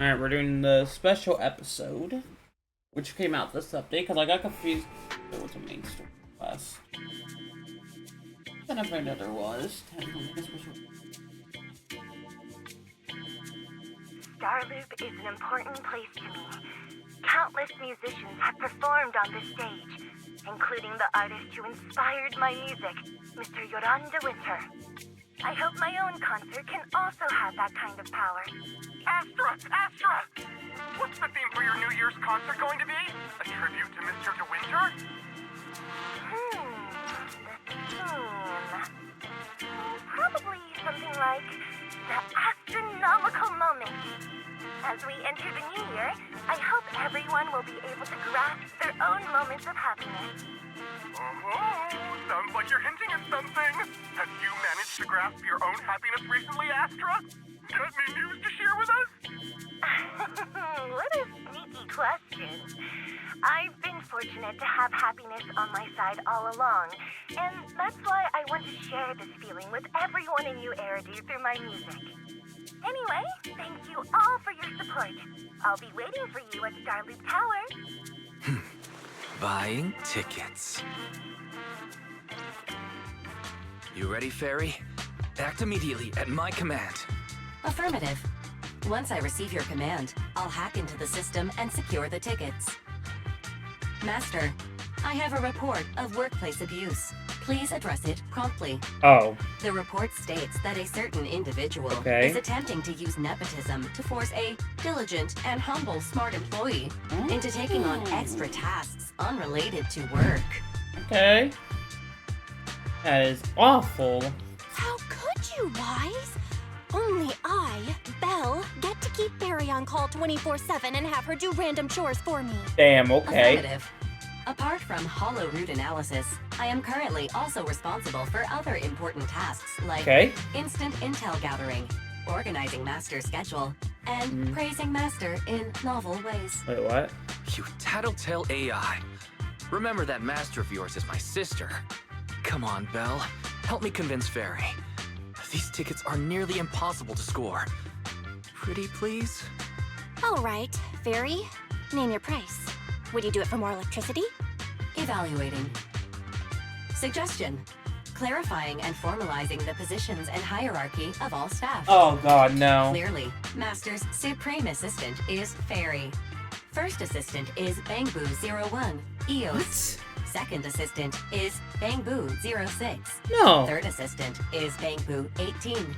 Alright, we're doing the special episode, which came out this update, because I got confused. There was a main story quest. Then I found out there was. Starloop is an important place to me. Countless musicians have performed on this stage, including the artist who inspired my music, Mr. Yoranda Winter. I hope my own concert can also have that kind of power. Astra! What's the theme for your New Year's concert going to be? A tribute to Mr. De Winter? The theme... Probably something like the Astra-nomical Moment. As we enter the new year, I hope everyone will be able to grasp their own moments of happiness. Oh, sounds like you're hinting at something. Have you managed to grasp your own happiness recently, Astra? Got any news to share with us? What a sneaky question. I've been fortunate to have happiness on my side all along, and that's why I want to share this feeling with everyone in New Eridu through my music. Anyway, thank you all for your support. I'll be waiting for you at Starloop Tower. Buying tickets. You ready, Fairy? Act immediately at my command. Affirmative. Once I receive your command, I'll hack into the system and secure the tickets. Master, I have a report of workplace abuse. Please address it promptly. Oh. The report states that a certain individual Okay. is attempting to use nepotism to force a diligent and humble smart employee into taking on extra tasks unrelated to work. Okay. That is awful. How could you, Wise? Only I, Belle, get to keep Barry on call 24/7 and have her do random chores for me. Damn, okay. Affirmative. Apart from hollow root analysis, I am currently also responsible for other important tasks like instant intel gathering, organizing Master's schedule, and praising Master in novel ways. Wait, what? You tattletale AI. Remember that master of yours is my sister. Come on, Belle. Help me convince Fairy. These tickets are nearly impossible to score. Pretty please? All right, Fairy, name your price. Would you do it for more electricity? Evaluating. Suggestion. Clarifying and formalizing the positions and hierarchy of all staff. Oh god, no. Clearly, Master's supreme assistant is Fairy. First assistant is Bangboo01, EOS. Second assistant is Bangboo06. No. Third assistant is Bangboo18.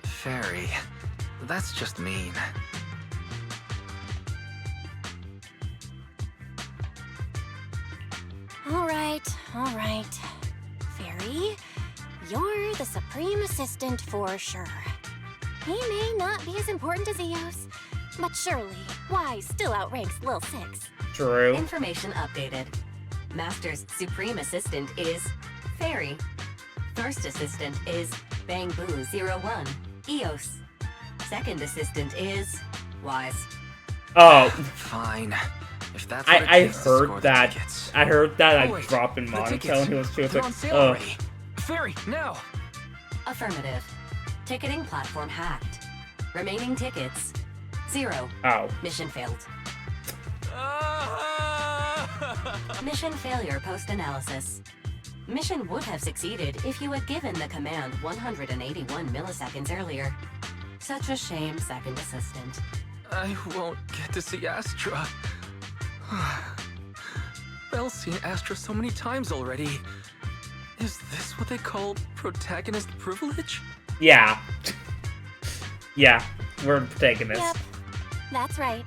Fairy, that's just mean. All right. Fairy, you're the supreme assistant for sure. He may not be as important as Eos, but surely Wise still outranks Lil Six. True. Information updated. Master's supreme assistant is Fairy. First assistant is Bangboo01, EOS. Second assistant is Wise. Oh. Fine. If that's what it I takes to score heard the that. tickets. I heard that. Oh, I wait, dropped in the monotone. tickets. He was They're on like, sale ugh. already. Fairy, now! Affirmative. Ticketing platform hacked. Remaining tickets 0. Oh. Mission failed. Mission failure post-analysis. Mission would have succeeded if you had given the command 181 milliseconds earlier. Such a shame, second assistant. I won't get to see Astra. Belle's seen Astra so many times already. Is this what they call protagonist privilege? Yeah. Yeah. We're the protagonists. Yep, that's right.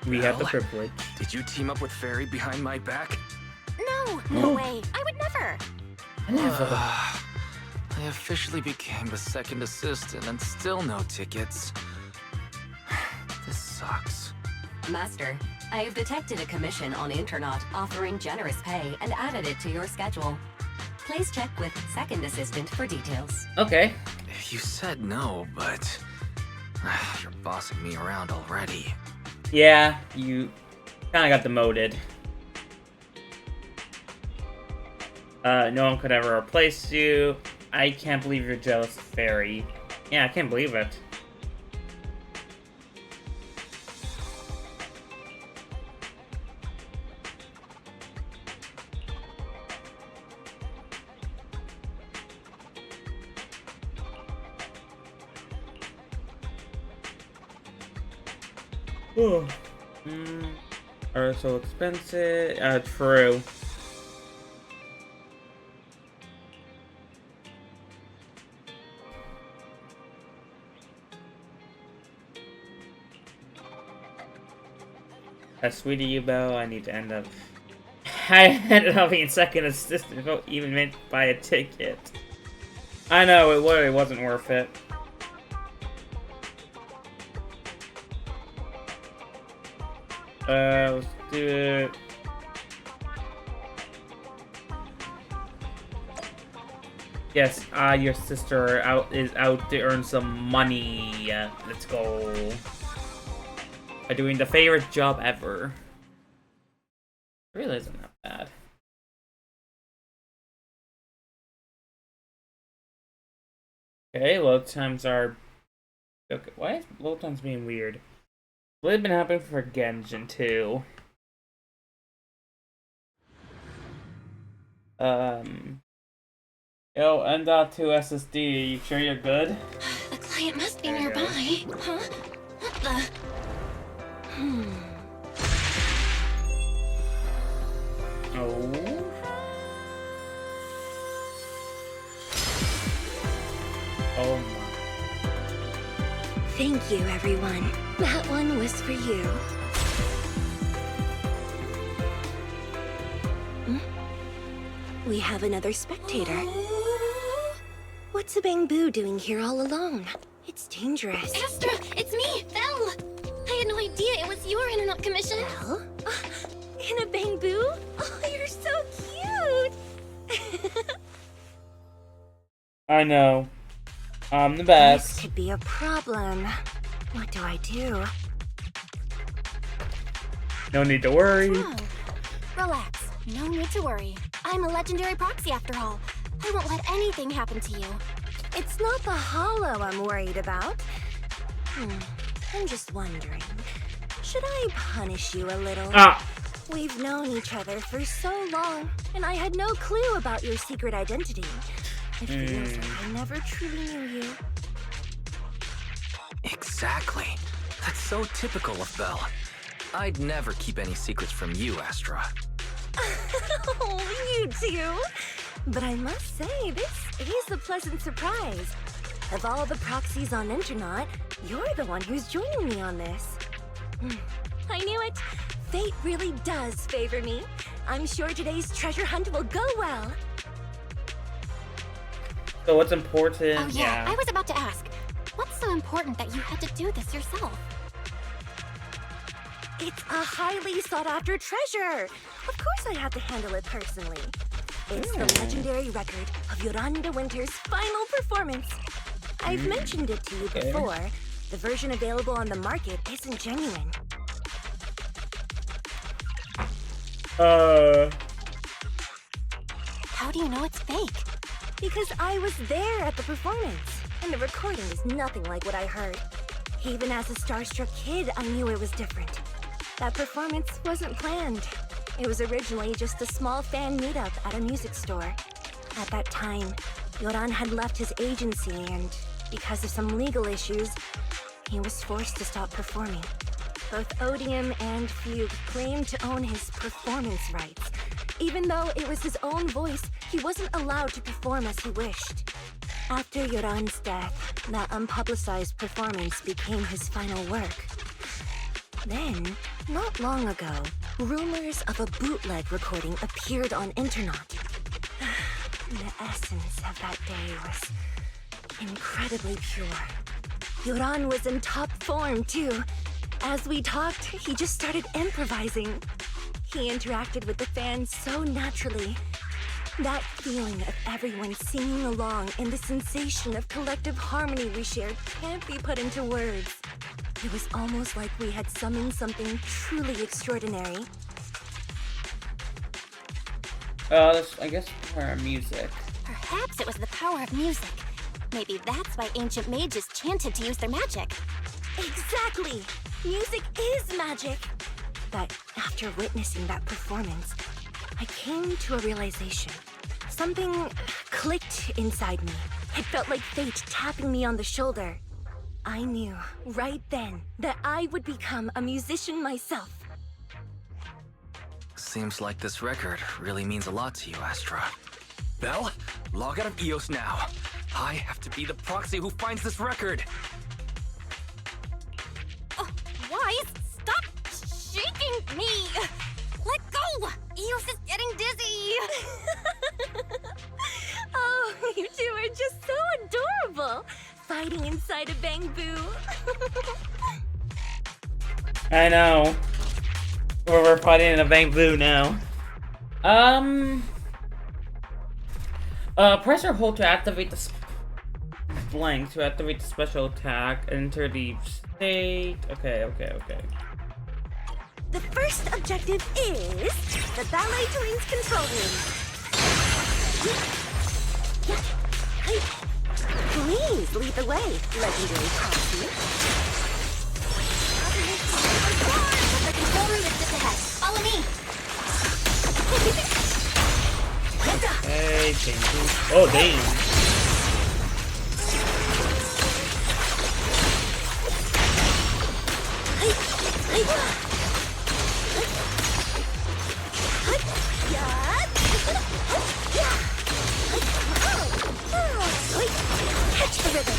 We have the Well, privilege. Did you team up with Fairy behind my back? No way. I would never. Never. I officially became the second assistant and still no tickets. This sucks. Master, I have detected a commission on Internaut offering generous pay and added it to your schedule. Please check with second assistant for details. Okay. You said no, but you're bossing me around already. Yeah, you kind of got demoted. No one could ever replace you. I can't believe you're jealous of Fairy. Yeah, I can't believe it. Are so expensive. True. That's sweet of you, Belle. I need to end up. I ended up being second assistant, if even meant to buy a ticket. I know, it literally wasn't worth it. Let's do it. Yes, your sister is out to earn some money. Let's go. By doing the favorite job ever. It really isn't that bad. Okay, load times are... Okay, why is load times being weird? Well, it's been happening for Genshin too. Yo, N.2 SSD, you sure you're good? The client must be nearby. Huh? What the? Oh. Oh my. Thank you, everyone. That one was for you. We have another spectator. What's a Bangbu doing here all alone? It's dangerous. Astra, it's me, Belle. I had no idea it was your internet commission. Belle? In a Bangbu? Oh, you're so cute. I know. I'm the best. This could be a problem. What do I do? No need to worry. Oh, relax. No need to worry. I'm a legendary proxy after all. I won't let anything happen to you. It's not the hollow I'm worried about. I'm just wondering, should I punish you a little? We've known each other for so long, and I had no clue about your secret identity. It feels like I never truly knew you. Exactly. That's so typical of Belle. I'd never keep any secrets from you, Astra. Oh, you too. But I must say, this is a pleasant surprise. Of all the proxies on Internaut, you're the one who's joining me on this. I knew it. Fate really does favor me. I'm sure today's treasure hunt will go well. So what's important? Oh yeah, I was about to ask. What's so important that you had to do this yourself? It's a highly sought-after treasure. Of course I have to handle it personally. It's the legendary record of Yoran de Winter's final performance. I've mentioned it to you before. The version available on the market isn't genuine. How do you know it's fake? Because I was there at the performance, and the recording is nothing like what I heard. Even as a starstruck kid, I knew it was different. That performance wasn't planned. It was originally just a small fan meetup at a music store. At that time, Yoran had left his agency, and because of some legal issues, he was forced to stop performing. Both Odium and Fugue claimed to own his performance rights. Even though it was his own voice, he wasn't allowed to perform as he wished. After Yoran's death, that unpublicized performance became his final work. Then, not long ago, rumors of a bootleg recording appeared on Internaut. The essence of that day was incredibly pure. Yoran was in top form, too. As we talked, he just started improvising. He interacted with the fans so naturally. That feeling of everyone singing along and the sensation of collective harmony we shared can't be put into words. It was almost like we had summoned something truly extraordinary. I guess for music. Perhaps it was the power of music. Maybe that's why ancient mages chanted to use their magic. Exactly! Music is magic! But after witnessing that performance, I came to a realization. Something clicked inside me. It felt like fate tapping me on the shoulder. I knew right then that I would become a musician myself. Seems like this record really means a lot to you, Astra. Belle, log out of EOS now. I have to be the proxy who finds this record. Oh, Wise, stop shaking me! Let go! Eos is getting dizzy! Oh, you two are just so adorable, fighting inside a bamboo. I know. We're fighting in a bamboo now. Press or hold to activate the blank to activate the special attack. Enter the state. Okay. The first objective is the Ballet Twins control room. Please lead the way, legendary proxy. The control room is just ahead. Follow me! Hey, bamboo. Oh, damn. Catch the rhythm.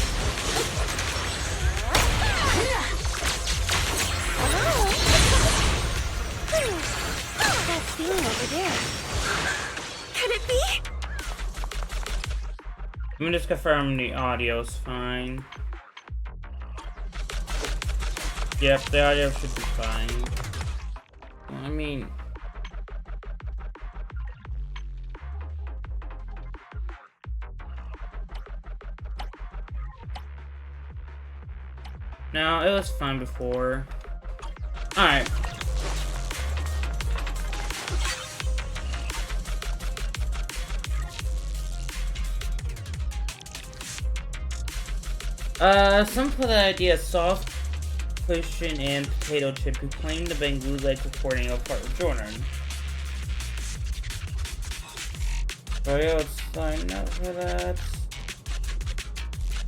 That feeling over there. Could it be? Let me just confirm the audio's fine. Yep, the audio should be fine. I mean... No, it was fine before. Alright. Some put the idea of soft cushion and potato chip who claimed the bamboo leg recording of part of Jordan. So yeah, let's sign up for that.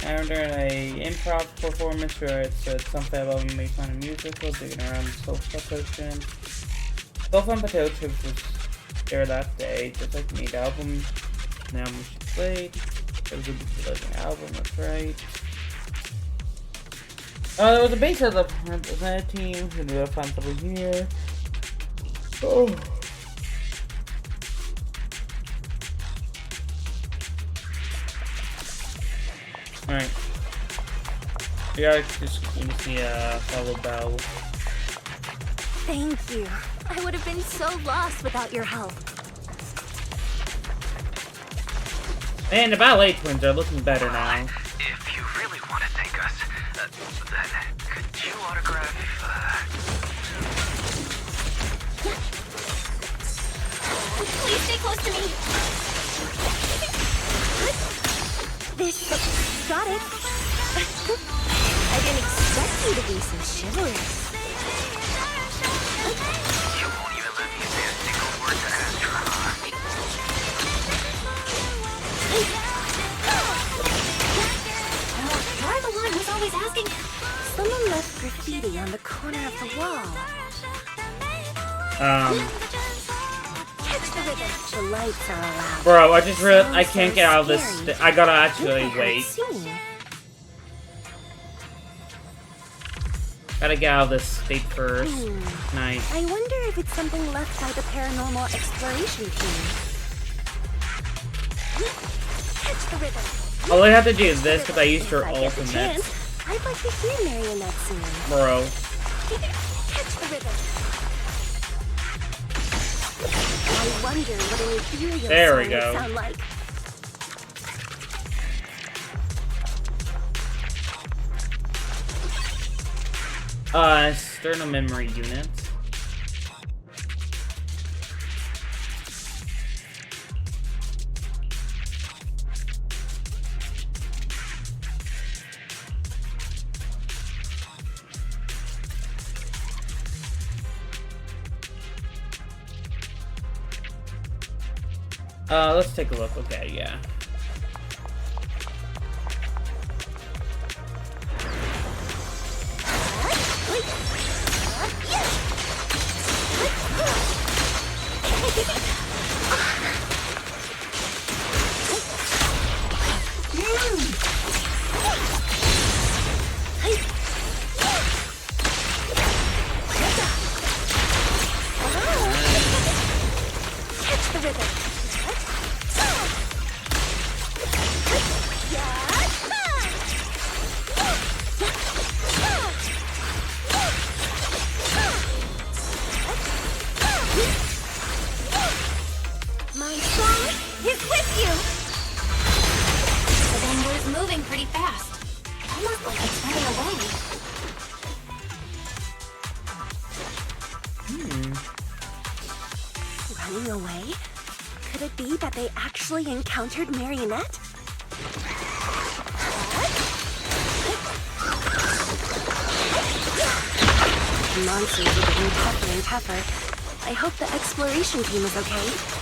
And during a improv performance where it said something about me making fun of musical, digging around the sofa cushion. Sofa and potato chips was there that day, just like me. The album now she played. It was a good album, that's right. There was a base of the representative team who knew I've found over here. Oh. Alright. We gotta just need a follow Belle. Thank you. I would have been so lost without your help. And the Ballet Twins are looking better now. If you really want to thank us, then could you autograph, Please stay close to me! This... got it. I didn't expect you to be so chivalrous. You won't even let me say a single word to Astra, huh? You're the one who's always asking. Someone left graffiti on the corner of the wall. Catch the rhythm. The lights are allowed. Bro, I just realized I can't get out of this. I gotta actually wait. Gotta get out of this state first. Nice. I wonder if it's something left by the paranormal exploration team. Catch the rhythm. All I have to do is this because I used her If I get the ultimate. chance, I'd like to hear Marionette sing. Bro. Catch the rhythm. I wonder what an ethereal There we song go. would sound like. External memory unit. Let's take a look. Okay, yeah. you! The dangler's moving pretty fast. Almost like it's running away. Running away? Could it be that they actually encountered Marionette? The monsters are getting tougher and tougher. I hope the exploration team is okay.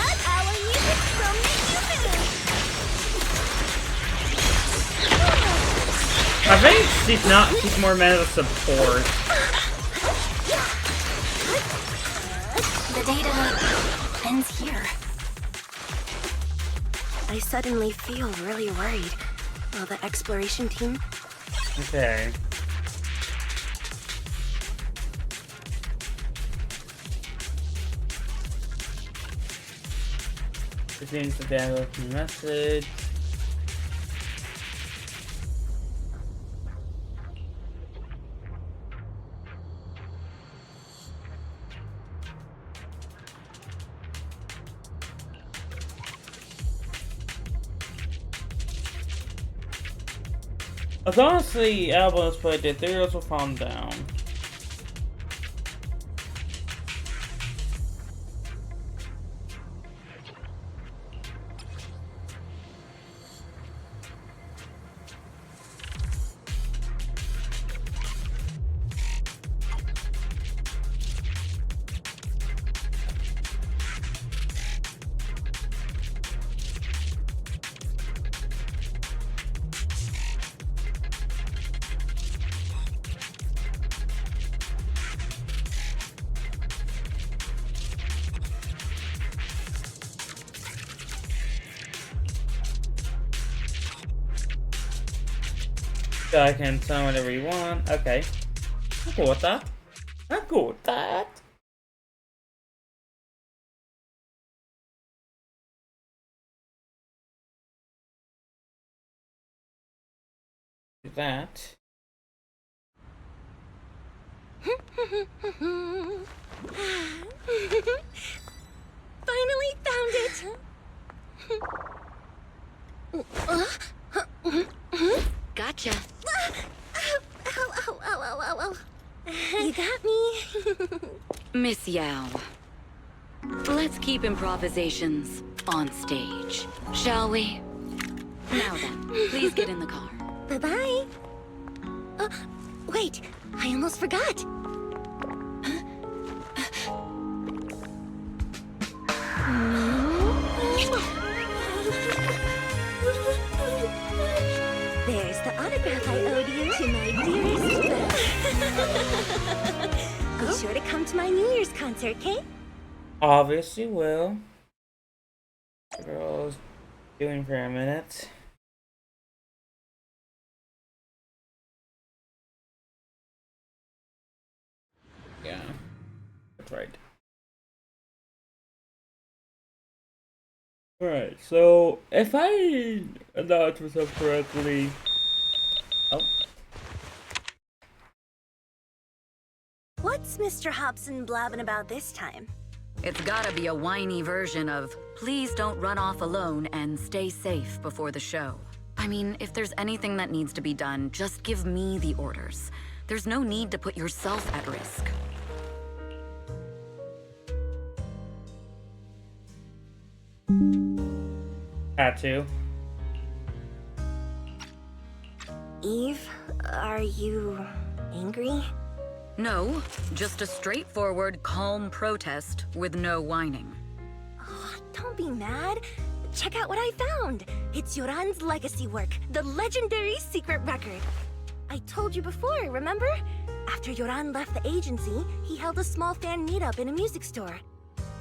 Our music from the I think she's more meant as a support. The data ends here. I suddenly feel really worried. Will the exploration team? Okay. This means the download the message. As long as the album is played, the ethereals will calm down. So I can summon whatever you want. Okay. I'm cool with that. I'm cool with that. Do that. Finally found it! Gotcha. Ow. You got me. Miss Yao. Let's keep improvisations on stage, shall we? Now then, please get in the car. Bye-bye. Wait, I almost forgot. There's the autograph I owed you to my dearest Belle. Be sure to come to my New Year's concert, Kate? Obviously will. The girl's doing for a minute. Yeah, that's right. Alright, so if I announced myself correctly. Oh. What's Mr. Hobson blabbing about this time? It's gotta be a whiny version of, please don't run off alone and stay safe before the show. I mean, if there's anything that needs to be done, just give me the orders. There's no need to put yourself at risk. Had to. Eve, are you angry? No, just a straightforward, calm protest with no whining. Oh, don't be mad. Check out what I found. It's Yoran's legacy work, the legendary secret record. I told you before, remember? After Yoran left the agency, he held a small fan meetup in a music store.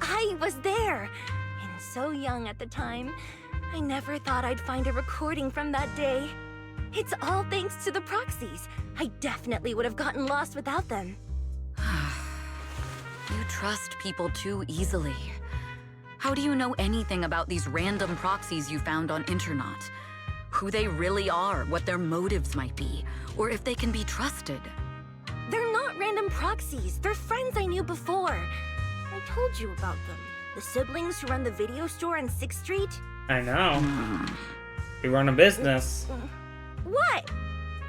I was there, and so young at the time. I never thought I'd find a recording from that day. It's all thanks to the proxies. I definitely would have gotten lost without them. You trust people too easily. How do you know anything about these random proxies you found on Internaut? Who they really are, what their motives might be, or if they can be trusted? They're not random proxies. They're friends I knew before. I told you about them. The siblings who run the video store on 6th Street. I know. We run a business. What?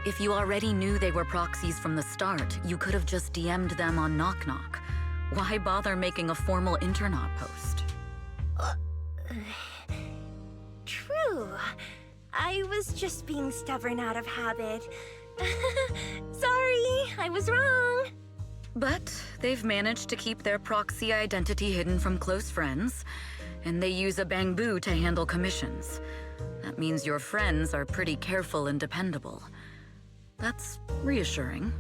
If you already knew they were proxies from the start, you could have just DM'd them on Knock Knock. Why bother making a formal Internaut post? True. I was just being stubborn out of habit. Sorry, I was wrong. But they've managed to keep their proxy identity hidden from close friends, and they use a bamboo to handle commissions. That means your friends are pretty careful and dependable. That's reassuring.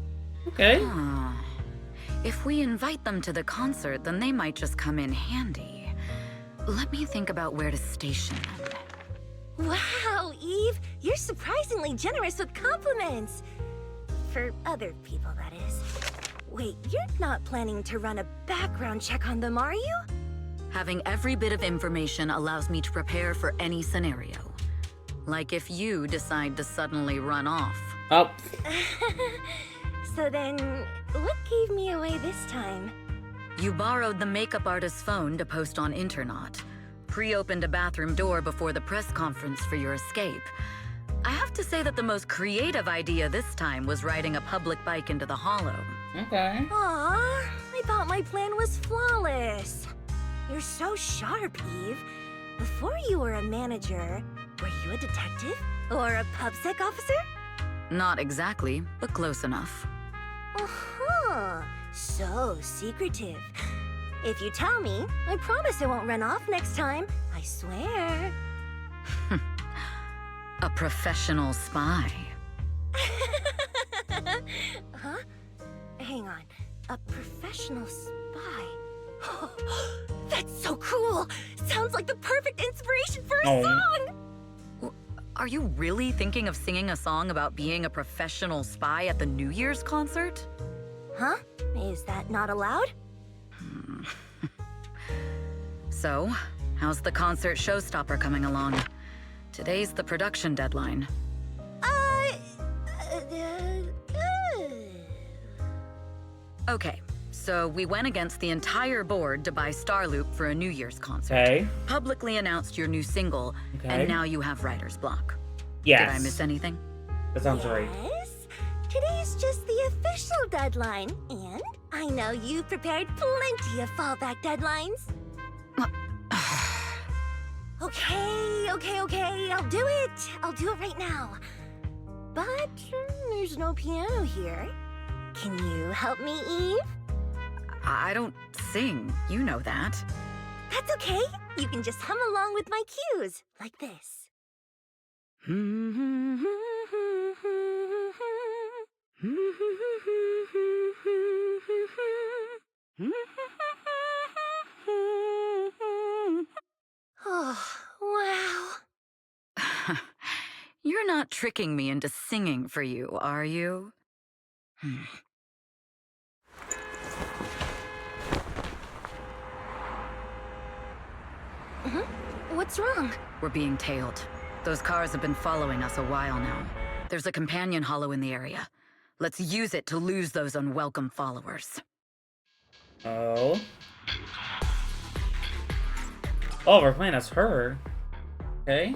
Okay. If we invite them to the concert, then they might just come in handy. Let me think about where to station them. Wow, Eve, you're surprisingly generous with compliments. For other people, that is. Wait, you're not planning to run a background check on them, are you? Having every bit of information allows me to prepare for any scenario. Like if you decide to suddenly run off. Oh. So then, what gave me away this time? You borrowed the makeup artist's phone to post on Internaut. Pre-opened a bathroom door before the press conference for your escape. I have to say that the most creative idea this time was riding a public bike into the Hollow. Okay. Aw, I thought my plan was flawless. You're so sharp, Eve. Before you were a manager, were you a detective? Or a PubSec officer? Not exactly, but close enough. Uh-huh. So secretive. If you tell me, I promise I won't run off next time. I swear. A professional spy. Huh? Hang on. A professional spy. That's so cool! Sounds like the perfect inspiration for a song! Are you really thinking of singing a song about being a professional spy at the New Year's concert? Huh? Is that not allowed? So, how's the concert showstopper coming along? Today's the production deadline. Okay, so we went against the entire board to buy Starloop for a New Year's concert. Okay. Publicly announced your new single, and now you have writer's block. Yes. Did I miss anything? That sounds right. Yes. Today's just the official deadline, and I know you've prepared plenty of fallback deadlines. Okay, I'll do it. I'll do it right now. But there's no piano here. Can you help me, Eve? I don't sing, you know that. That's okay. You can just hum along with my cues, like this. Oh, wow. You're not tricking me into singing for you, are you? What's wrong? We're being tailed. Those cars have been following us a while now. There's a companion hollow in the area. Let's use it to lose those unwelcome followers. Oh. Oh, we're playing as her. Okay.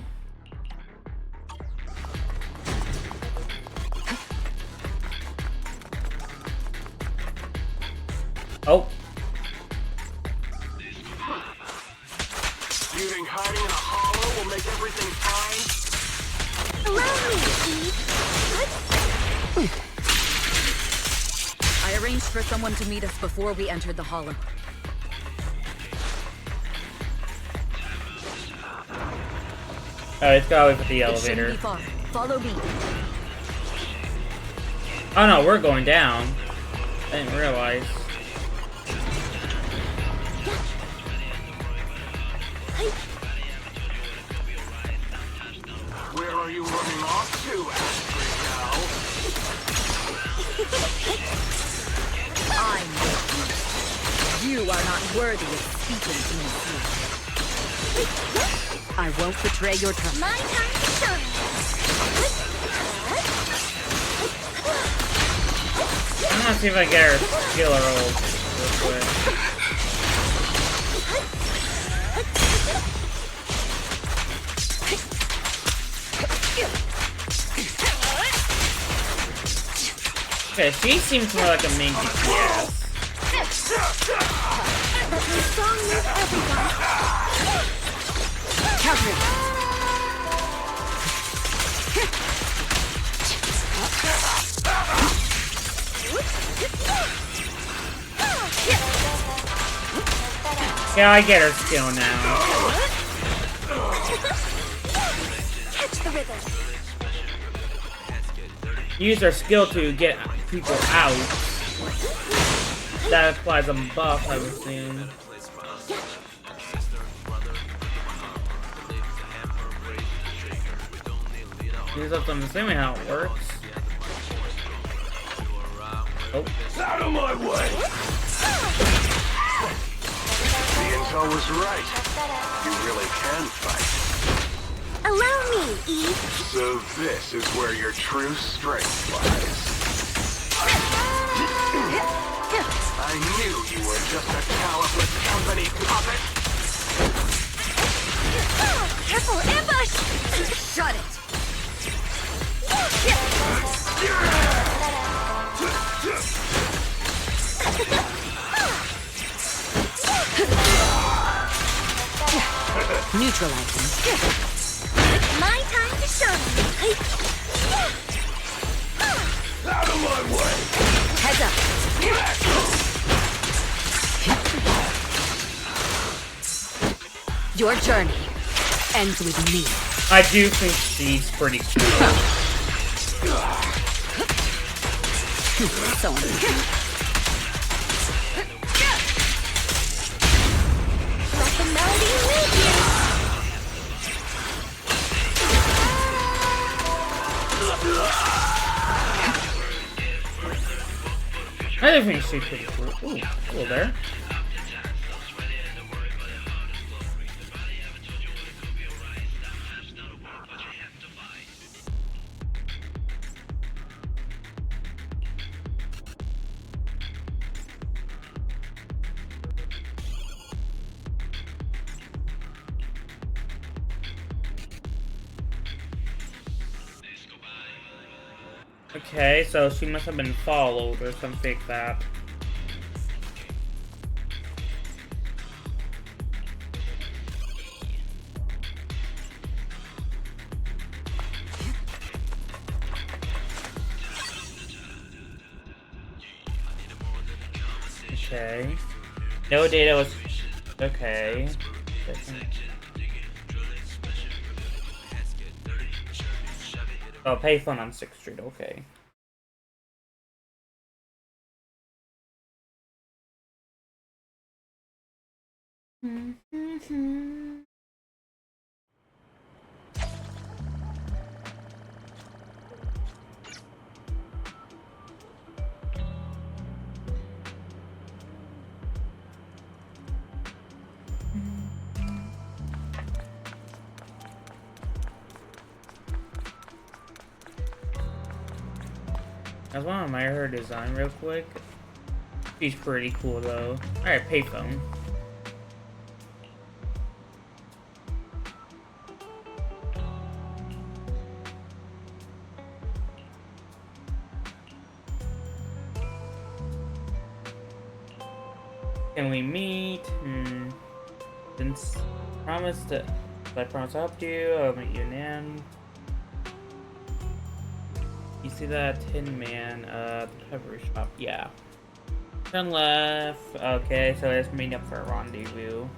Oh. You think hiding in a hollow will make everything fine? Allow me, Eve. What? I arranged for someone to meet us before we entered the hollow. Alright, let's go with the It elevator. shouldn't be far. Follow me. Oh no, we're going down. I didn't realize. Where are you running off to, Astra-gal? I'm with you. You are not worthy of speaking to me. I won't betray your trust. My time to shine. I'm gonna see if I get her skill roll real quick. Okay, she seems more like a main DPS. Strong move, everyone. Cover. Yeah, I get her skill now. Catch the rhythm. Use her skill to get people out. That applies a buff, I would assume. Use up, I'm assuming how it works. Oh. Out of my way! The intel was right. You really can fight. Allow me, Eve. So this is where your true strength lies. I knew you were just a talentless company puppet. Careful, ambush! Shut it. Neutralizing. My time to shine. Out of my way! Heads up. Your journey ends with me. I do think she's pretty cool. So Let the melody lead you. I do think she's pretty cool. Ooh, cool there. Okay, so she must have been followed or something like that. Okay. No data was... Okay. Oh, payphone on 6th Street, okay. I just want to admire her design real quick. She's pretty cool though. Alright, payphone. Can we meet? Since I promised to help you, I'll meet you in. You see that Tin Man, the recovery shop? Yeah. Turn left. Okay, so let's meet up for a rendezvous.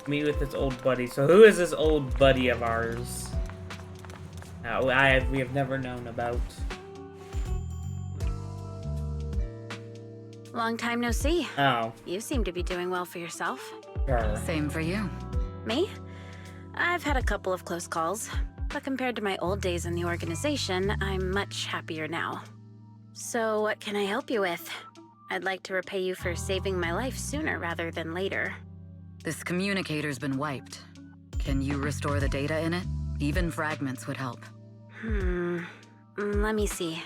Meet with this old buddy. So who is this old buddy of ours? We have never known about. Long time no see. Oh. You seem to be doing well for yourself. Sure. Same for you. Me? I've had a couple of close calls, but compared to my old days in the organization, I'm much happier now. So what can I help you with? I'd like to repay you for saving my life sooner rather than later. This communicator's been wiped. Can you restore the data in it? Even fragments would help. Let me see.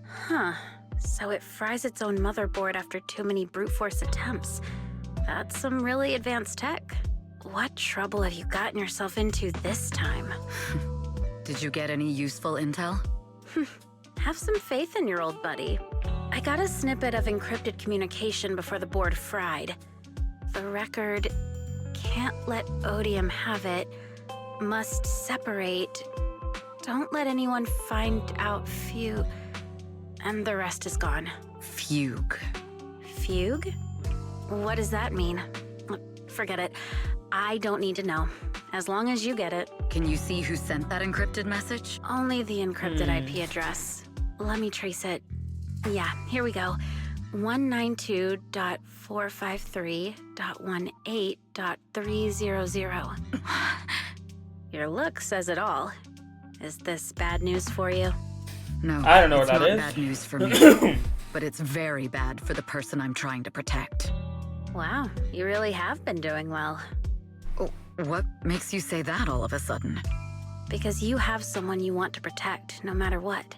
Huh. So it fries its own motherboard after too many brute force attempts. That's some really advanced tech. What trouble have you gotten yourself into this time? Did you get any useful intel? Have some faith in your old buddy. I got a snippet of encrypted communication before the board fried. The record can't let Odium have it. Must separate. Don't let anyone find out Fugue. And the rest is gone. Fugue. Fugue? What does that mean? Forget it. I don't need to know. As long as you get it. Can you see who sent that encrypted message? Only the encrypted IP address. Let me trace it. Yeah, here we go. 192.453.18.300. Your look says it all. Is this bad news for you? No, I don't know what it's that not is. bad news for me, but it's very bad for the person I'm trying to protect. Wow, you really have been doing well. Oh, what makes you say that all of a sudden? Because you have someone you want to protect, no matter what.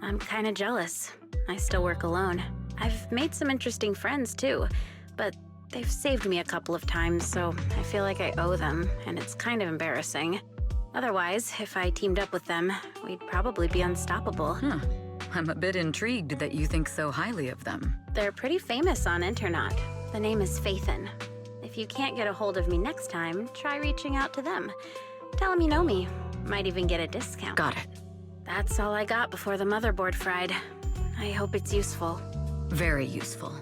I'm kinda jealous. I still work alone. I've made some interesting friends, too. But they've saved me a couple of times, so I feel like I owe them, and it's kind of embarrassing. Otherwise, if I teamed up with them, we'd probably be unstoppable. I'm a bit intrigued that you think so highly of them. They're pretty famous on Internet. The name is Faithin. If you can't get a hold of me next time, try reaching out to them. Tell them you know me. Might even get a discount. Got it. That's all I got before the motherboard fried. I hope it's useful. Very useful.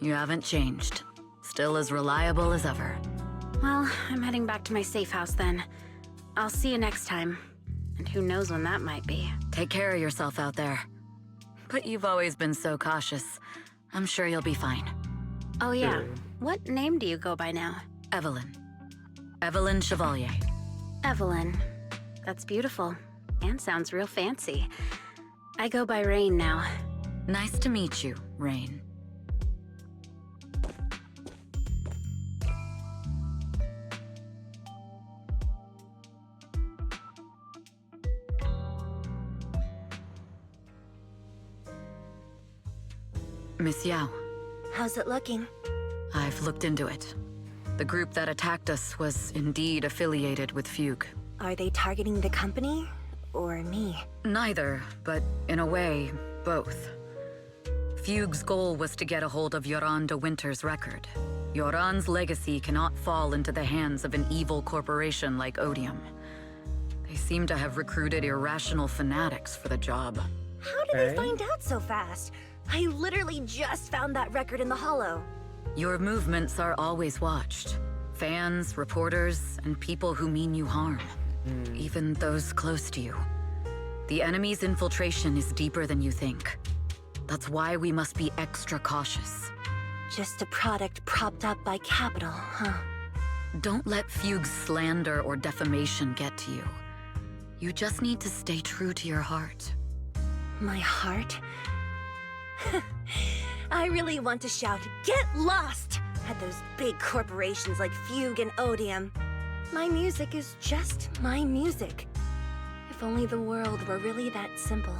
You haven't changed. Still as reliable as ever. Well, I'm heading back to my safe house then. I'll see you next time. And who knows when that might be. Take care of yourself out there. But you've always been so cautious. I'm sure you'll be fine. Oh yeah, what name do you go by now? Evelyn. Evelyn Chevalier. Evelyn. That's beautiful. And sounds real fancy. I go by Rain now. Nice to meet you, Rain. Miss Yao. How's it looking? I've looked into it. The group that attacked us was indeed affiliated with Fugue. Are they targeting the company or me? Neither, but in a way, both. Fugue's goal was to get a hold of Yoran de Winter's record. Yoran's legacy cannot fall into the hands of an evil corporation like Odium. They seem to have recruited irrational fanatics for the job. How did they find out so fast? I literally just found that record in the Hollow. Your movements are always watched. Fans, reporters, and people who mean you harm. Even those close to you. The enemy's infiltration is deeper than you think. That's why we must be extra cautious. Just a product propped up by capital, huh? Don't let Fugue's slander or defamation get to you. You just need to stay true to your heart. My heart? I really want to shout, "Get lost!" at those big corporations like Fugue and Odium. My music is just my music. If only the world were really that simple.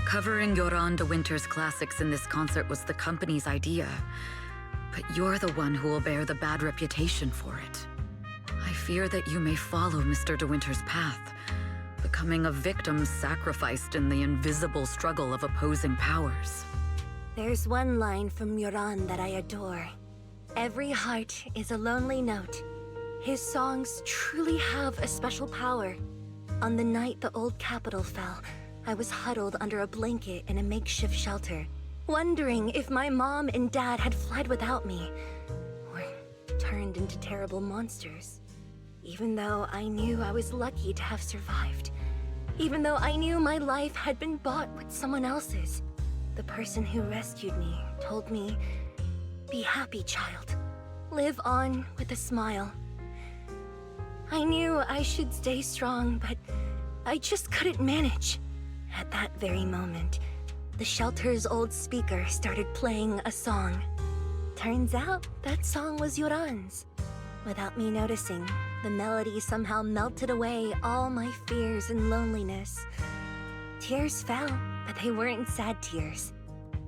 Covering Yoran de Winter's classics in this concert was the company's idea. But you're the one who will bear the bad reputation for it. I fear that you may follow Mr. de Winter's path, becoming a victim sacrificed in the invisible struggle of opposing powers. There's one line from Yoran that I adore. Every heart is a lonely note. His songs truly have a special power. on the night the old capital fell, I was huddled under a blanket in a makeshift shelter, wondering if my mom and dad had fled without me, or turned into terrible monsters. Even though I knew I was lucky to have survived. Even though I knew my life had been bought with someone else's. The person who rescued me told me, "Be happy, child. Live on with a smile." I knew I should stay strong, but I just couldn't manage. At that very moment, the shelter's old speaker started playing a song. Turns out that song was Yoran's. Without me noticing, the melody somehow melted away all my fears and loneliness. Tears fell, but they weren't sad tears.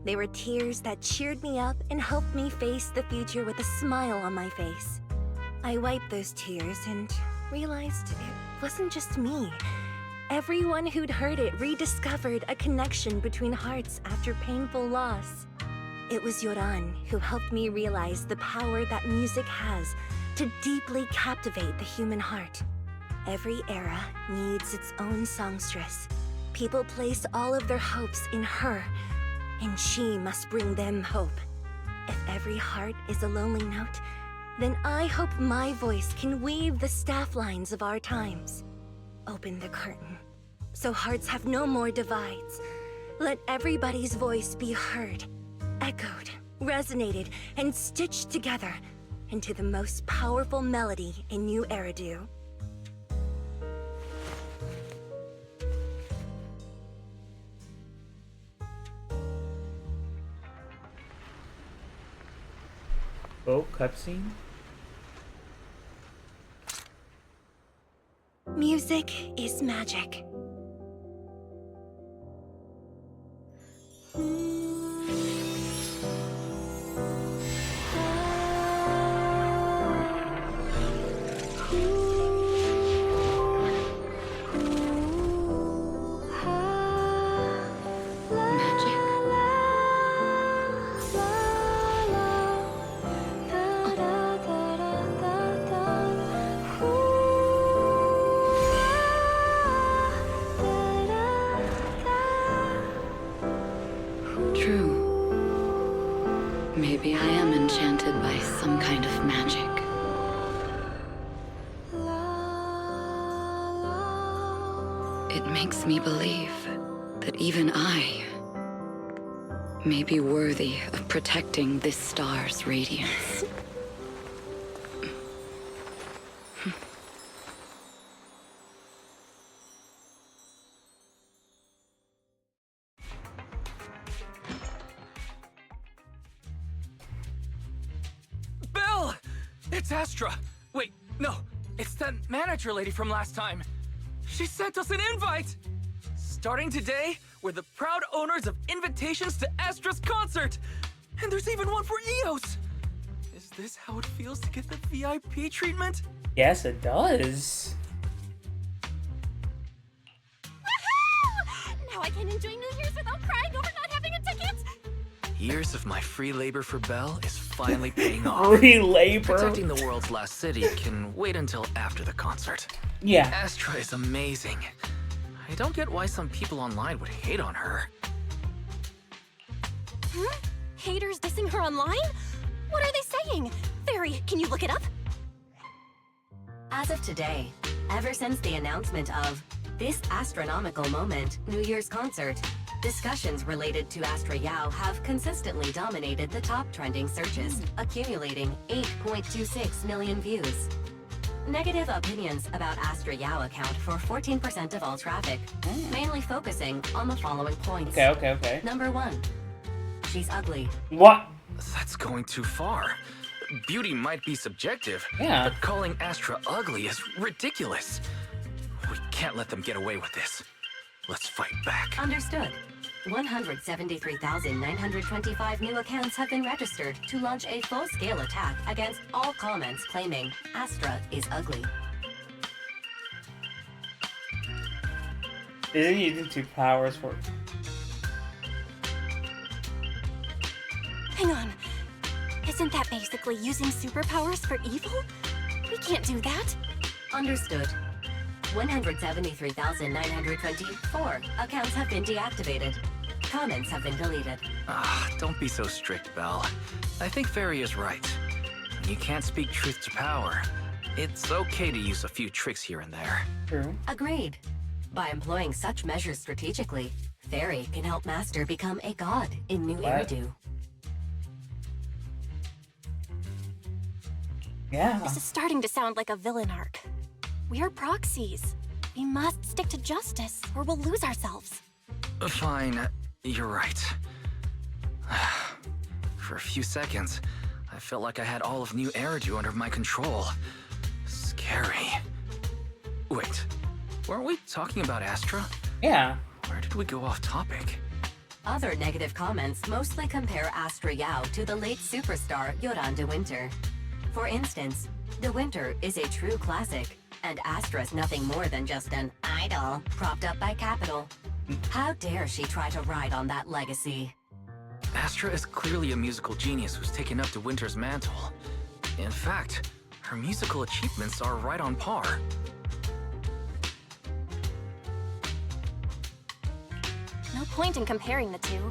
They were tears that cheered me up and helped me face the future with a smile on my face. I wiped those tears and realized it wasn't just me. Everyone who'd heard it rediscovered a connection between hearts after painful loss. It was Yoran who helped me realize the power that music has to deeply captivate the human heart. Every era needs its own songstress. People place all of their hopes in her, and she must bring them hope. If every heart is a lonely note, then I hope my voice can weave the staff lines of our times. Open the curtain, so hearts have no more divides. Let everybody's voice be heard, echoed, resonated, and stitched together into the most powerful melody in New Eridu. Oh, cutscene? Music is magic. Maybe I am enchanted by some kind of magic. It makes me believe that even I may be worthy of protecting this star's radiance. It's Astra! Wait, no, it's that manager lady from last time. She sent us an invite! Starting today, we're the proud owners of invitations to Astra's concert! And there's even one for Eos! Is this how it feels to get the VIP treatment? Yes, it does. Woohoo! Now I can enjoy New Year's without crying over not having a ticket! Years of my free labor for Belle is finally paying off. Free labor? Protecting the world's last city can wait until after the concert. Yeah. Astra is amazing. I don't get why some people online would hate on her. Huh? Haters dissing her online? What are they saying? Fairy, can you look it up? As of today, ever since the announcement of this Astra-nomical Moment New Year's concert, discussions related to Astra Yao have consistently dominated the top trending searches, accumulating 8.26 million views. Negative opinions about Astra Yao account for 14% of all traffic, mainly focusing on the following points. Okay. Number 1, she's ugly. What? That's going too far. Beauty might be subjective, Yeah. but calling Astra ugly is ridiculous. We can't let them get away with this. Let's fight back. Understood. 173,925 new accounts have been registered to launch a full-scale attack against all comments claiming Astra is ugly. Isn't using 2 powers for... Hang on. Isn't that basically using superpowers for evil? We can't do that. Understood. 173,924 accounts have been deactivated. Comments have been deleted. Don't be so strict, Belle. I think Fairy is right. When you can't speak truth to power, it's okay to use a few tricks here and there. True. Agreed. By employing such measures strategically, Fairy can help Master become a god in New Eridu. Yeah. This is starting to sound like a villain arc. We're proxies. We must stick to justice, or we'll lose ourselves. Fine, you're right. For a few seconds, I felt like I had all of New Eridu under my control. Scary. Wait, weren't we talking about Astra? Yeah. Where did we go off topic? Other negative comments mostly compare Astra Yao to the late superstar Yoran de Winter. For instance, de Winter is a true classic, and Astra's nothing more than just an idol propped up by capital. How dare she try to ride on that legacy? Astra is clearly a musical genius who's taken up de Winter's mantle. In fact, her musical achievements are right on par. No point in comparing the two.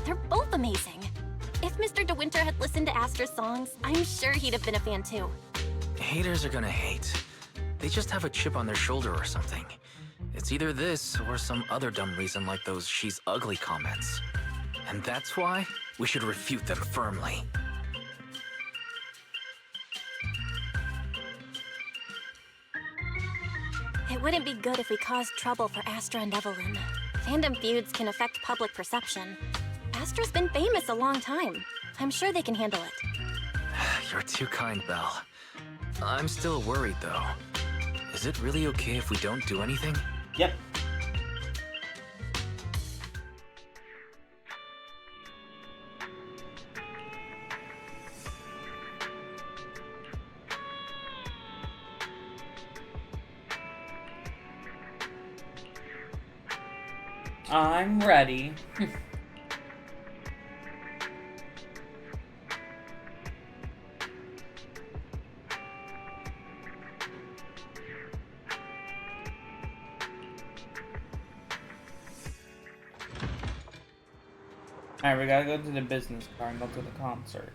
They're both amazing. If Mr. De Winter had listened to Astra's songs, I'm sure he'd have been a fan too. Haters are gonna hate. They just have a chip on their shoulder or something. It's either this or some other dumb reason like those "she's ugly" comments. And that's why we should refute them firmly. It wouldn't be good if we caused trouble for Astra and Evelyn. Fandom feuds can affect public perception. Astra's been famous a long time. I'm sure they can handle it. You're too kind, Belle. I'm still worried, though. Is it really okay if we don't do anything? Yep. I'm ready. Alright, we gotta go to the business car and go to the concert.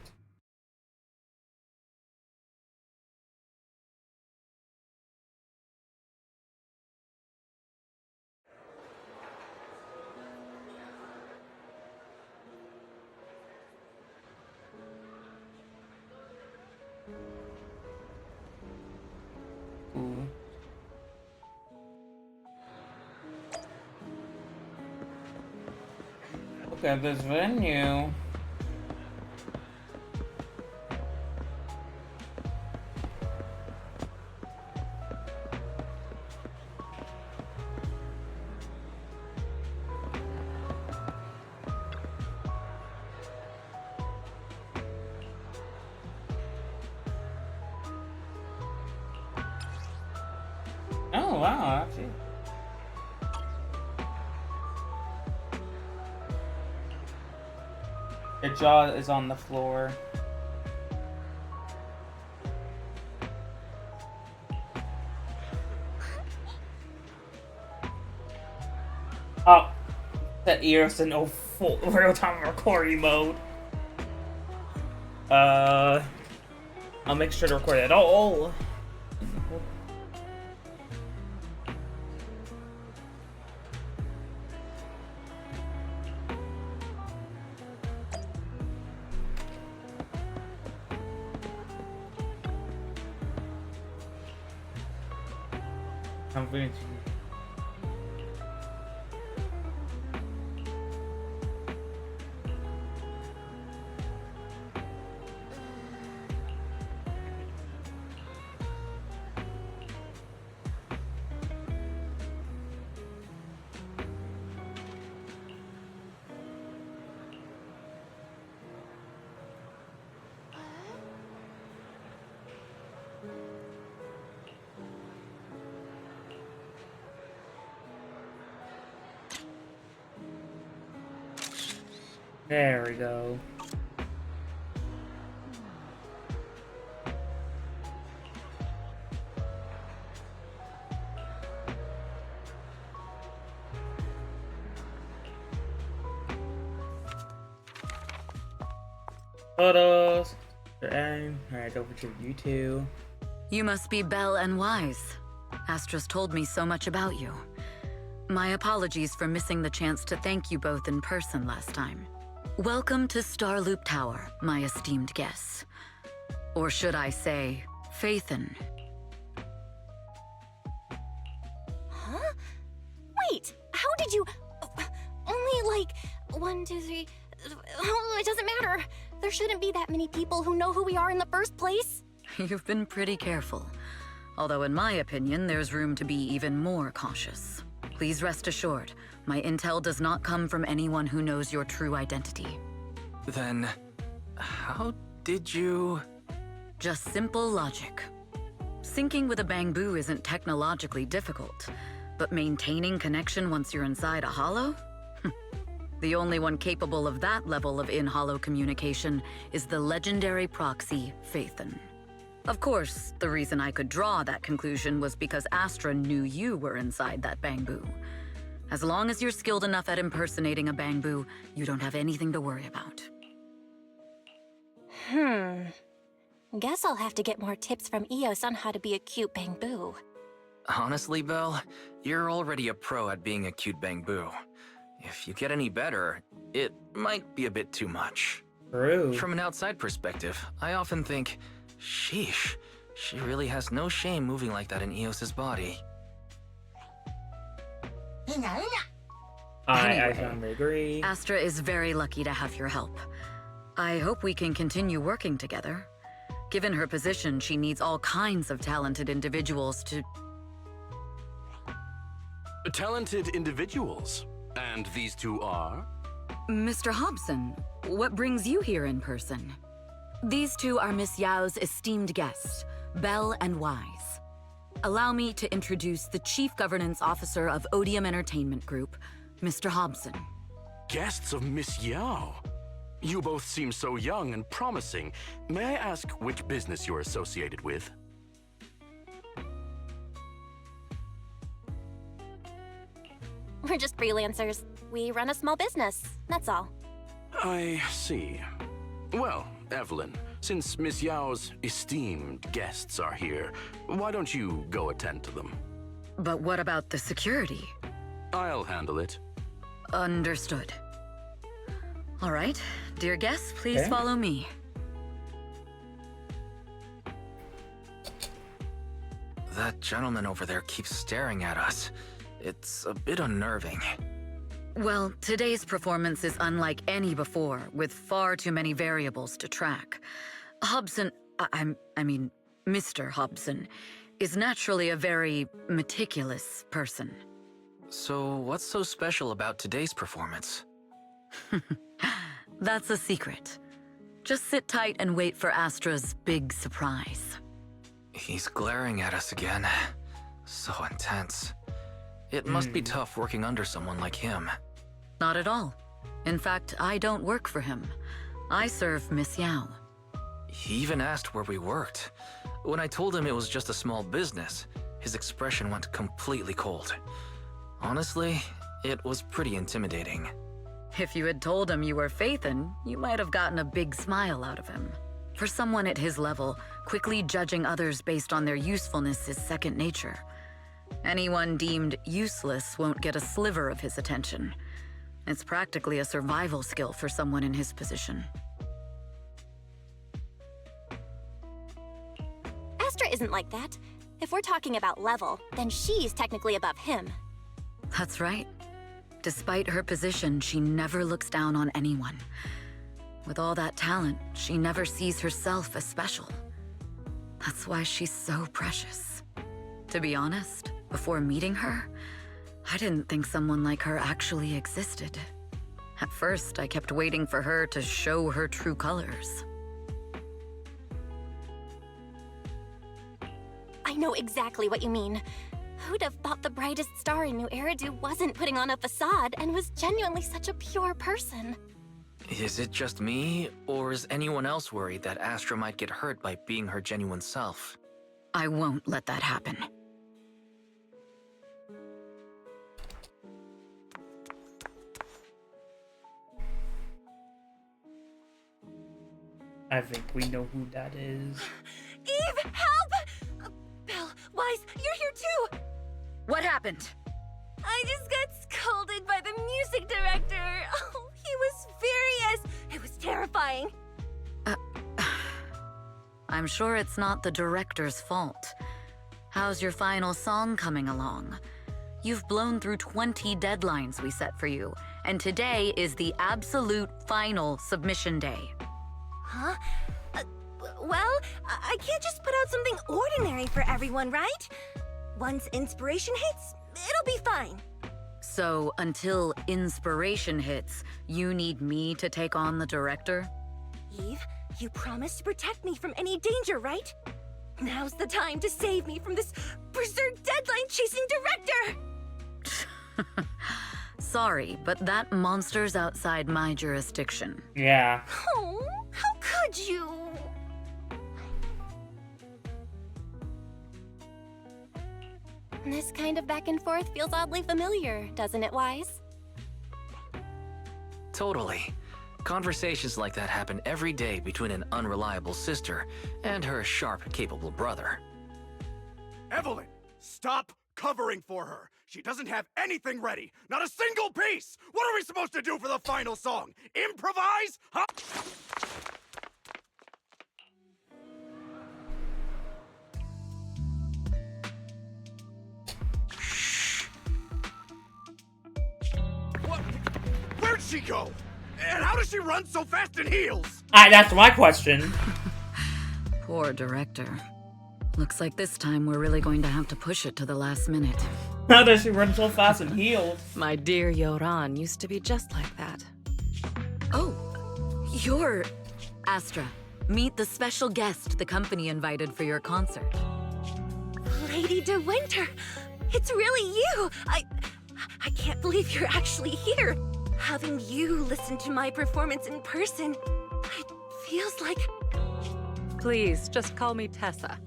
Ooh. Look at this venue. Oh wow, actually. Your jaw is on the floor. Oh, that ears in full real-time recording mode. I'll make sure to record it all. I'm going to. There we go. Photos. Alright, over to you two. You must be Belle and Wise. Astra's told me so much about you. My apologies for missing the chance to thank you both in person last time. Welcome to Starloop Tower, my esteemed guests. Or should I say, Phaethon. Huh? Wait, how did you... Only like 1, 2, 3... Oh, it doesn't matter. There shouldn't be that many people who know who we are in the first place. You've been pretty careful. Although in my opinion, there's room to be even more cautious. Please rest assured, my intel does not come from anyone who knows your true identity. Then, how did you... Just simple logic. Syncing with a bamboo isn't technologically difficult, but maintaining connection once you're inside a hollow? The only one capable of that level of in-hollow communication is the legendary proxy, Phaethon. Of course, the reason I could draw that conclusion was because Astra knew you were inside that bamboo. As long as you're skilled enough at impersonating a bamboo, you don't have anything to worry about. Guess I'll have to get more tips from Eos on how to be a cute bamboo. Honestly, Belle, you're already a pro at being a cute bamboo. If you get any better, it might be a bit too much. True. From an outside perspective, I often think, sheesh, she really has no shame moving like that in Eos's body. I Anyway, firmly agree. Astra is very lucky to have your help. I hope we can continue working together. Given her position, she needs all kinds of talented individuals to... Talented individuals? And these two are? Mr. Hobson, what brings you here in person? These two are Miss Yao's esteemed guests, Belle and Wise. Allow me to introduce the Chief Governance Officer of Odium Entertainment Group, Mr. Hobson. Guests of Miss Yao? You both seem so young and promising. May I ask which business you're associated with? We're just freelancers. We run a small business, that's all. I see. Well, Evelyn, since Miss Yao's esteemed guests are here, why don't you go attend to them? But what about the security? I'll handle it. Understood. All right, dear guests, please follow me. That gentleman over there keeps staring at us. It's a bit unnerving. Well, today's performance is unlike any before, with far too many variables to track. Hobson, I mean, Mr. Hobson, is naturally a very meticulous person. So what's so special about today's performance? That's a secret. Just sit tight and wait for Astra's big surprise. He's glaring at us again. So intense. It must be tough working under someone like him. Not at all. In fact, I don't work for him. I serve Miss Yao. He even asked where we worked. When I told him it was just a small business, his expression went completely cold. Honestly, it was pretty intimidating. If you had told him you were Phaethon, you might have gotten a big smile out of him. For someone at his level, quickly judging others based on their usefulness is second nature. Anyone deemed useless won't get a sliver of his attention. It's practically a survival skill for someone in his position. Astra isn't like that. If we're talking about level, then she's technically above him. That's right. Despite her position, she never looks down on anyone. With all that talent, she never sees herself as special. That's why she's so precious. To be honest, before meeting her, I didn't think someone like her actually existed. At first, I kept waiting for her to show her true colors. I know exactly what you mean. Who'd have thought the brightest star in New Eridu wasn't putting on a facade and was genuinely such a pure person? Is it just me, or is anyone else worried that Astra might get hurt by being her genuine self? I won't let that happen. I think we know who that is. Eve, help! Belle, Wise, you're here too! What happened? I just got scolded by the music director. Oh, he was furious. It was terrifying. I'm sure it's not the director's fault. How's your final song coming along? You've blown through 20 deadlines we set for you, and today is the absolute final submission day. Huh? Well, I can't just put out something ordinary for everyone, right? Once inspiration hits, it'll be fine. So, until inspiration hits, you need me to take on the director? Eve, you promised to protect me from any danger, right? Now's the time to save me from this berserk deadline-chasing director! Sorry, but that monster's outside my jurisdiction. Yeah. Oh, how could you? This kind of back and forth feels oddly familiar, doesn't it, Wise? Totally. Conversations like that happen every day between an unreliable sister and her sharp, capable brother. Evelyn, stop covering for her. She doesn't have anything ready. Not a single piece. What are we supposed to do for the final song? Improvise? Huh? What? Where'd she go? And how does she run so fast in heels? That's my question. Poor director. Looks like this time we're really going to have to push it to the last minute. How does she run so fast in heels? My dear Yoran used to be just like that. Oh, you're... Astra, meet the special guest the company invited for your concert. Lady De Winter, it's really you! I can't believe you're actually here. Having you listen to my performance in person, it feels like... Please, just call me Tessa.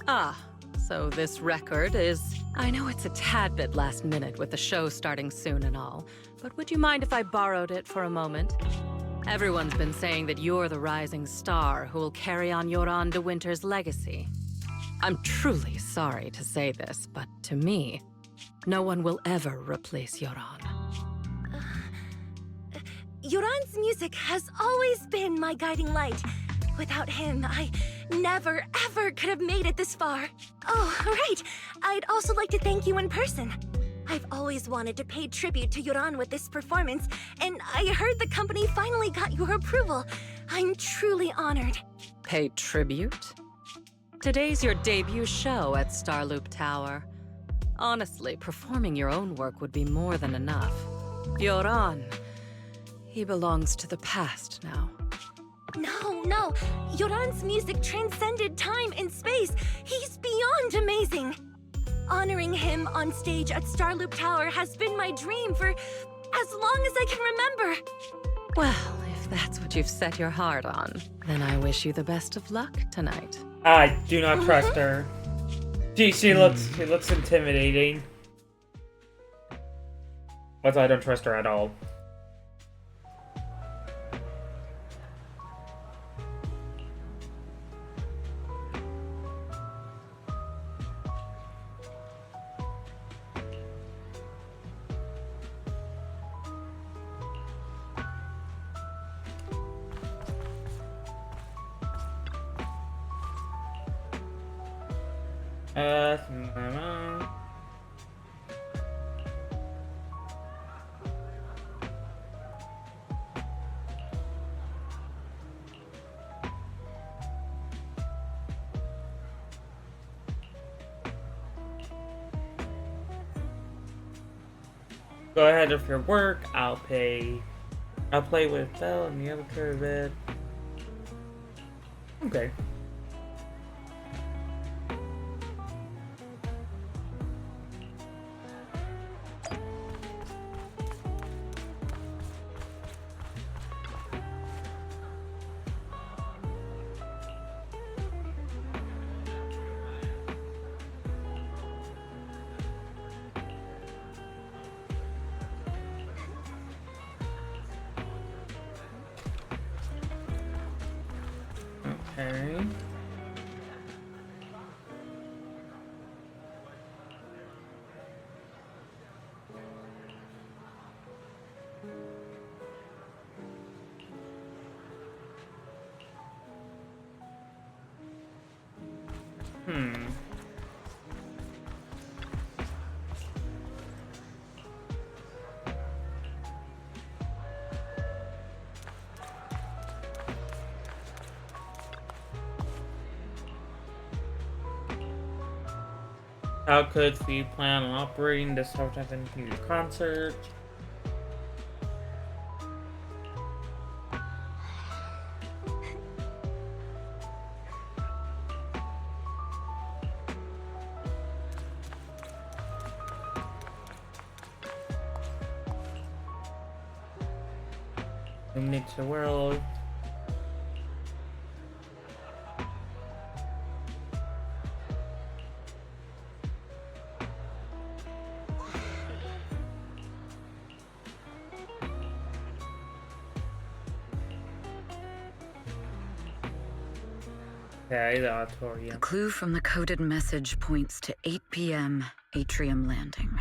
Ah, so this record is... I know it's a tad bit last minute with the show starting soon and all, but would you mind if I borrowed it for a moment? Everyone's been saying that you're the rising star who will carry on Yoran De Winter's legacy. I'm truly sorry to say this, but to me, no one will ever replace Yoran. Yoran's music has always been my guiding light. Without him, I never, ever could have made it this far. Oh, right. I'd also like to thank you in person. I've always wanted to pay tribute to Yoran with this performance, and I heard the company finally got your approval. I'm truly honored. Pay tribute? Today's your debut show at Starloop Tower. Honestly, performing your own work would be more than enough. Yoran, he belongs to the past now. No. Yoran's music transcended time and space. He's beyond amazing. Honoring him on stage at Starloop Tower has been my dream for as long as I can remember. Well, if that's what you've set your heart on, then I wish you the best of luck tonight. I do not trust her. She looks intimidating. But I don't trust her at all. Go ahead with your work. I'll play with Belle and the other pyramid. Okay. Okay. How could we plan on operating this subject in huge concert? Illuminate the world. Okay, the auditorium. The clue from the coded message points to 8 p.m. Atrium Landing.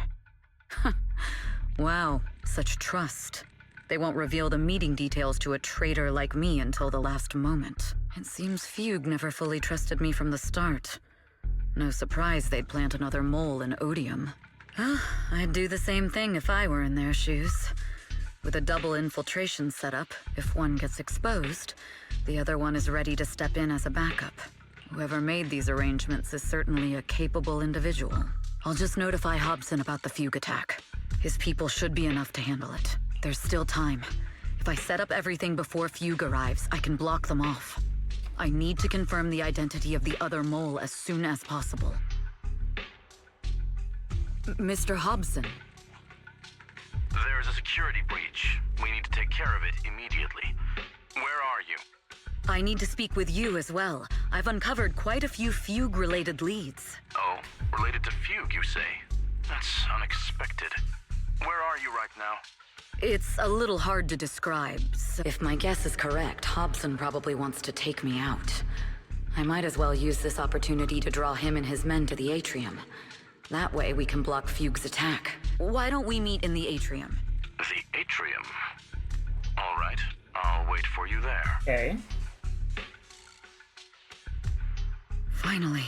Wow, such trust. They won't reveal the meeting details to a traitor like me until the last moment. It seems Fugue never fully trusted me from the start. No surprise they'd plant another mole in Odium. I'd do the same thing if I were in their shoes. With a double infiltration setup, if one gets exposed, the other one is ready to step in as a backup. Whoever made these arrangements is certainly a capable individual. I'll just notify Hobson about the Fugue attack. His people should be enough to handle it. There's still time. If I set up everything before Fugue arrives, I can block them off. I need to confirm the identity of the other mole as soon as possible. Mr. Hobson. There's a security breach. We need to take care of it immediately. Where are you? I need to speak with you as well. I've uncovered quite a few Fugue-related leads. Oh, related to Fugue, you say? That's unexpected. Where are you right now? It's a little hard to describe, so if my guess is correct, Hobson probably wants to take me out. I might as well use this opportunity to draw him and his men to the atrium. That way we can block Fugue's attack. Why don't we meet in the atrium? The atrium? All right, I'll wait for you there. Okay. Finally.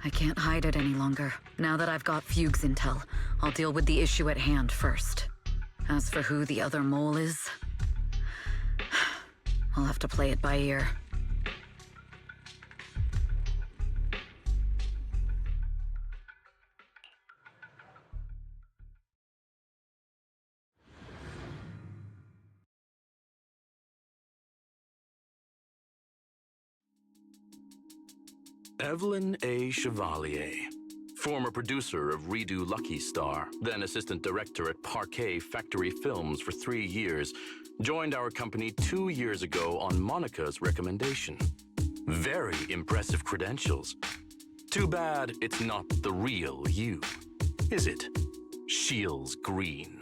I can't hide it any longer. Now that I've got Fugue's intel, I'll deal with the issue at hand first. As for who the other mole is, I'll have to play it by ear. Evelyn A. Chevalier, former producer of Redo Lucky Star, then assistant director at Parquet Factory Films for 3 years, joined our company 2 years ago on Monica's recommendation. Very impressive credentials. Too bad it's not the real you, is it? Shields Green.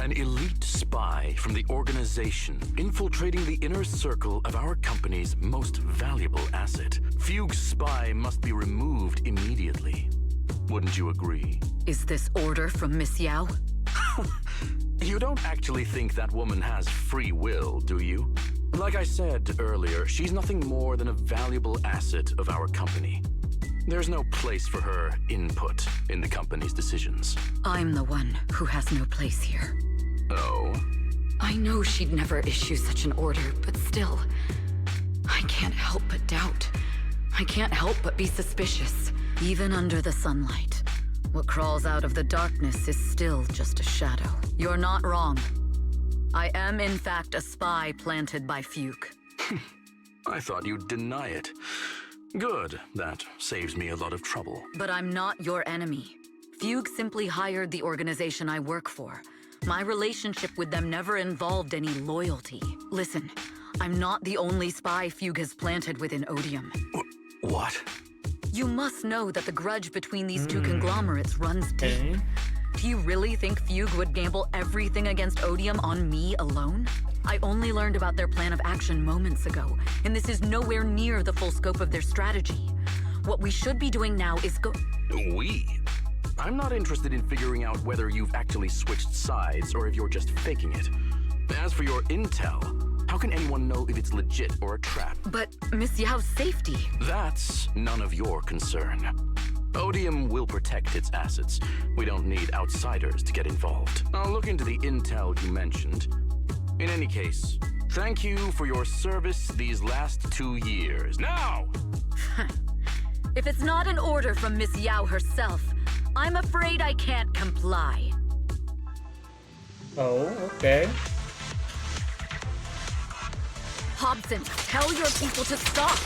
An elite spy from the organization, infiltrating the inner circle of our company's most valuable asset. Fugue's spy must be removed immediately. Wouldn't you agree? Is this order from Miss Yao? You don't actually think that woman has free will, do you? Like I said earlier, she's nothing more than a valuable asset of our company. There's no place for her input in the company's decisions. I'm the one who has no place here. Oh? I know she'd never issue such an order, but still, I can't help but doubt. I can't help but be suspicious. Even under the sunlight, what crawls out of the darkness is still just a shadow. You're not wrong. I am, in fact, a spy planted by Fugue. I thought you'd deny it. Good. That saves me a lot of trouble. But I'm not your enemy. Fugue simply hired the organization I work for. My relationship with them never involved any loyalty. Listen, I'm not the only spy Fugue has planted within Odium. What? You must know that the grudge between these two conglomerates runs deep. you really think Fugue would gamble everything against Odium on me alone? I only learned about their plan of action moments ago, and this is nowhere near the full scope of their strategy. What we should be doing now is We? I'm not interested in figuring out whether you've actually switched sides or if you're just faking it. As for your intel, how can anyone know if it's legit or a trap? But Miss Yao's safety... That's none of your concern. Odium will protect its assets. We don't need outsiders to get involved. I'll look into the intel you mentioned. In any case, thank you for your service these last 2 years. Now! If it's not an order from Miss Yao herself, I'm afraid I can't comply. Oh, okay. Hobson, tell your people to stop!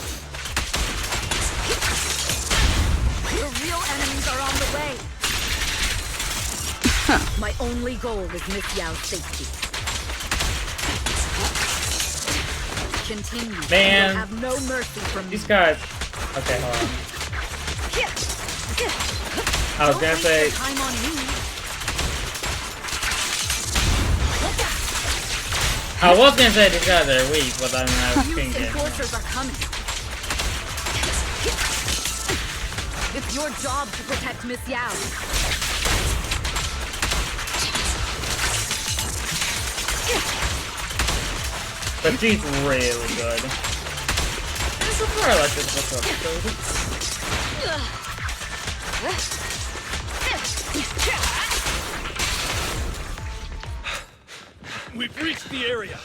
The real enemies are on the way! My only goal is Miss Yao's safety. Continue. Man. You'll have no mercy from These guys. Okay, hold on. I was gonna say. Time on me. I was gonna say these guys are weak, but I was thinking. Enforcers are coming. It's your job to protect Miss Yao. But she's really good. And so far, I like this episode. We've reached the area.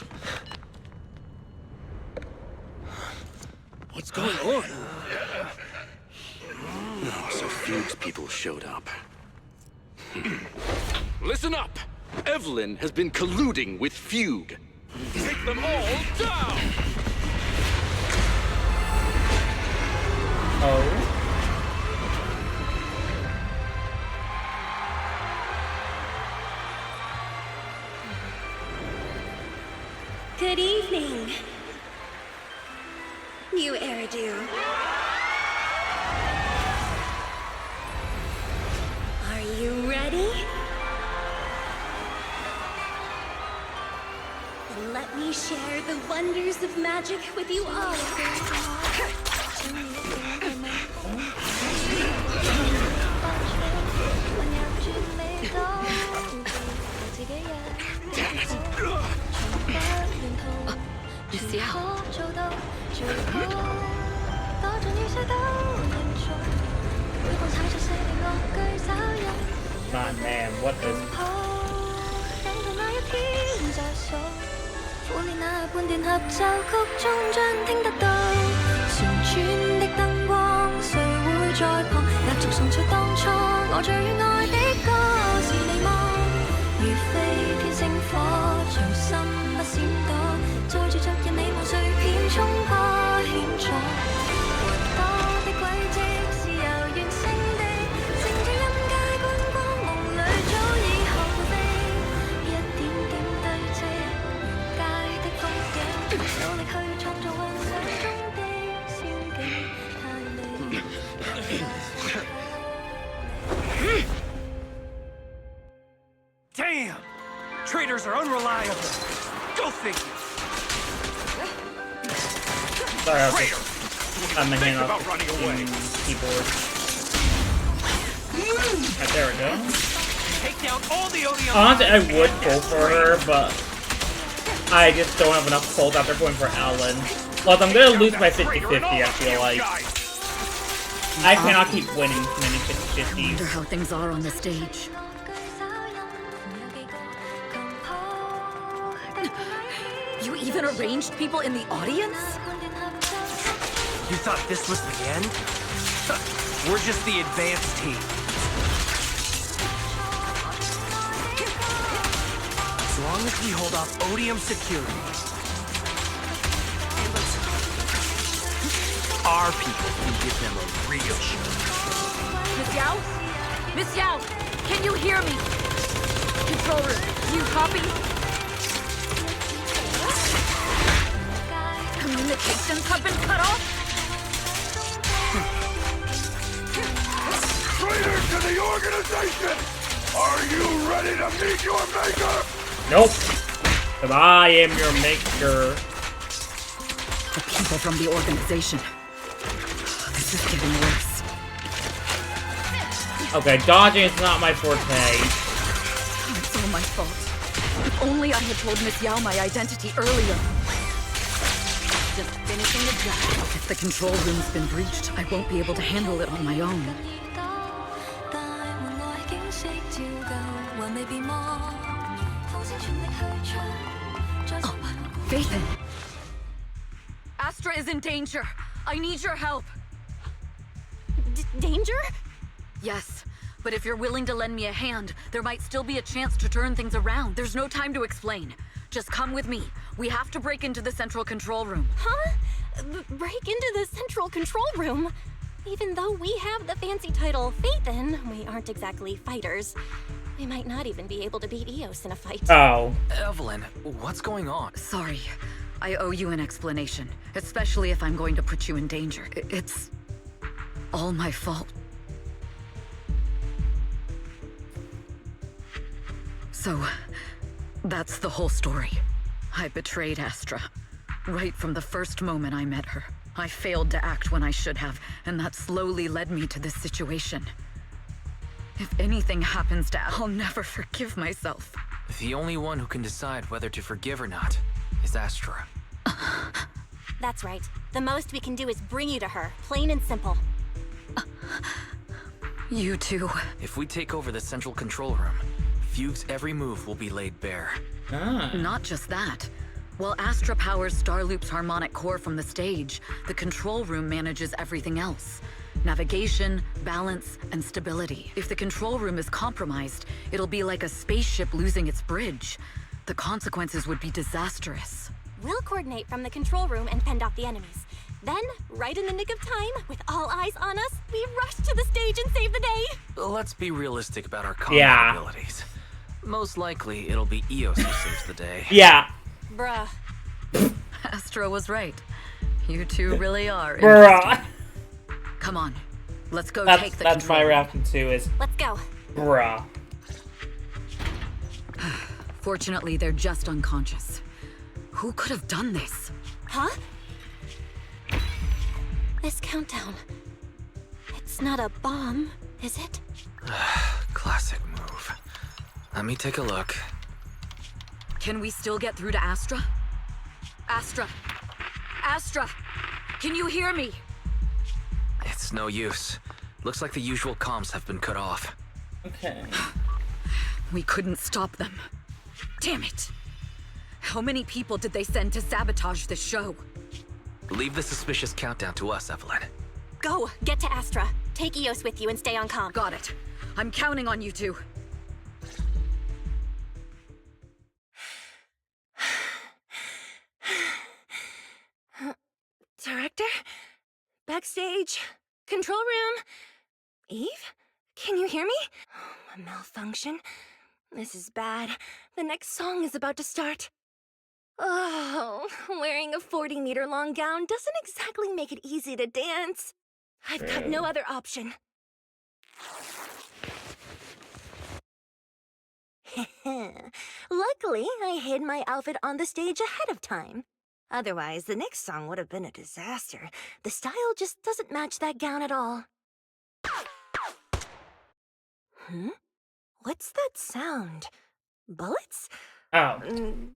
What's going on? Oh, so Fugue's people showed up. Listen up! Evelyn has been colluding with Fugue. Take them all down! Oh. Good evening, new Eridu. Are you ready? Then let me share the wonders of magic with you all. Miss Yao. Man, what is... 苦練那半段合奏曲終將聽得到，旋轉的燈光，誰會在旁壓軸送出當初我最愛的歌是你嗎？如飛天星火，隨心不閃躲，載住昨日你夢碎片衝破險阻，活多的軌跡是由原性的，乘着任界觀光夢裏早已學會飛，一點點堆積。努力去創造幻想中的仙境，太美。Damn! Traders are unreliable. Go figure. Sorry, I was just... I'm hand off the keyboard. Right, there we go. Take down all the Odium. Honestly, I would pull for her, but I just don't have enough pulls after going for Alan. Plus, I'm gonna lose by 50-50, I feel like. I cannot keep winning many 50-50s. I wonder how things are on the stage. You even arranged people in the audience? You thought this was the end? We're just the advanced team. As long as we hold off Odium security, our people can give them a real show. Miss Yao? Miss Yao, can you hear me? Controller, do you copy? Communications have been cut off? Traitor to the organization! Are you ready to meet your maker? Nope. But I am your maker. The people from the organization. This is getting worse. Okay, dodging is not my forte. It's all my fault. If only I had told Miss Yao my identity earlier. Just finishing the job. If the control room's been breached, I won't be able to handle it on my own. Oh, Phaethon! Astra is in danger. I need your help. Danger? Yes, but if you're willing to lend me a hand, there might still be a chance to turn things around. There's no time to explain. Just come with me. We have to break into the central control room. Huh? Break into the central control room? Even though we have the fancy title Phaethon, we aren't exactly fighters. We might not even be able to beat Eos in a fight. Oh. Evelyn, what's going on? Sorry. I owe you an explanation, especially if I'm going to put you in danger. It's all my fault. So, that's the whole story. I betrayed Astra. Right from the first moment I met her. I failed to act when I should have, and that slowly led me to this situation. If anything happens to I'll never forgive myself. The only one who can decide whether to forgive or not is Astra. That's right. The most we can do is bring you to her, plain and simple. You too. If we take over the central control room, Fugue's every move will be laid bare. Not just that. While Astra powers Starloop's harmonic core from the stage, the control room manages everything else. Navigation, balance, and stability. If the control room is compromised, it'll be like a spaceship losing its bridge. The consequences would be disastrous. We'll coordinate from the control room and fend off the enemies. Then, right in the nick of time, with all eyes on us, we rush to the stage and save the day! Let's be realistic about our combat abilities. Most likely, it'll be Eos who saves the day. Yeah. Bruh. Astra was right. You two really are Bruh. Come on. Let's go take the That's my control. reaction to is... Let's go. Bruh. Fortunately, they're just unconscious. Who could have done this? Huh? This countdown. It's not a bomb, is it? Classic move. Let me take a look. Can we still get through to Astra? Astra! Astra! Can you hear me? It's no use. Looks like the usual comms have been cut off. Okay. We couldn't stop them. Damn it! How many people did they send to sabotage this show? Leave the suspicious countdown to us, Evelyn. Go! Get to Astra. Take Eos with you and stay on comm. Got it. I'm counting on you two. Director? Backstage? Control room? Eve? Can you hear me? A malfunction? This is bad. The next song is about to start. Oh, wearing a 40-meter-long gown doesn't exactly make it easy to dance. I've got no other option. Luckily, I hid my outfit on the stage ahead of time. Otherwise, the next song would have been a disaster. The style just doesn't match that gown at all. What's that sound? Bullets? Oh.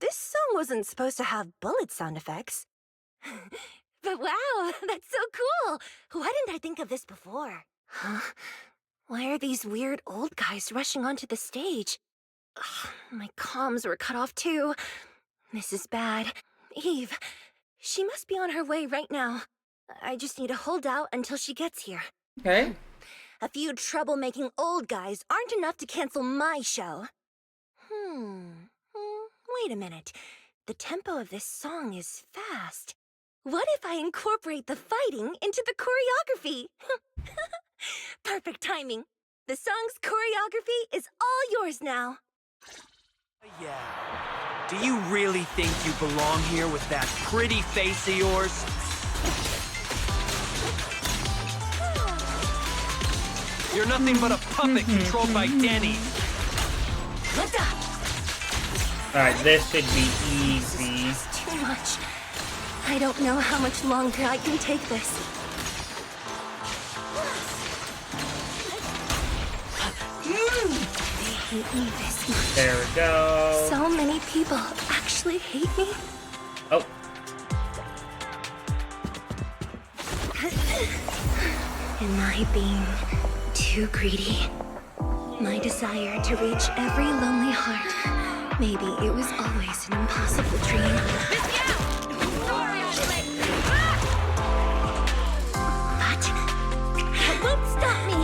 This song wasn't supposed to have bullet sound effects. But wow, that's so cool! Why didn't I think of this before? Huh? Why are these weird old guys rushing onto the stage? Ugh, my comms were cut off too. This is bad. Eve, she must be on her way right now. I just need to hold out until she gets here. Okay. A few troublemaking old guys aren't enough to cancel my show. Wait a minute. The tempo of this song is fast. What if I incorporate the fighting into the choreography? Perfect timing. The song's choreography is all yours now. Yeah. Do you really think you belong here with that pretty face of yours? You're nothing but a puppet controlled by Denny. Alright, this should be easy. This is too much. I don't know how much longer I can take this. They hate me this much. There we go. So many people actually hate me. Oh. Am I being too greedy? My desire to reach every lonely heart. Maybe it was always an impossible dream. But that won't stop me.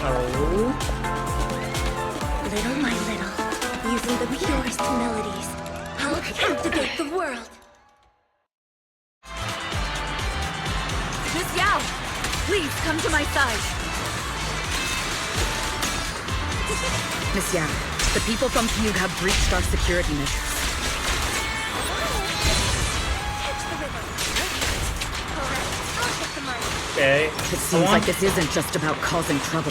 Oh. Little by little, using the purest melodies, I'll captivate the world. Miss Yao, please come to my side. Miss Yao, the people from Fugue have breached our security measures. Okay. It seems like this isn't just about causing trouble.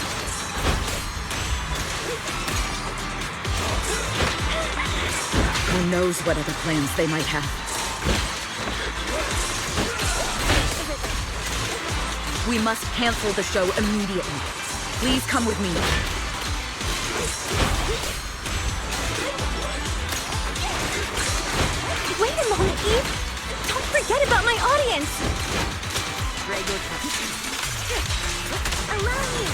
Who knows what other plans they might have. We must cancel the show immediately. Please come with me. Wait a moment, Eve. Don't forget about my audience. Allow me.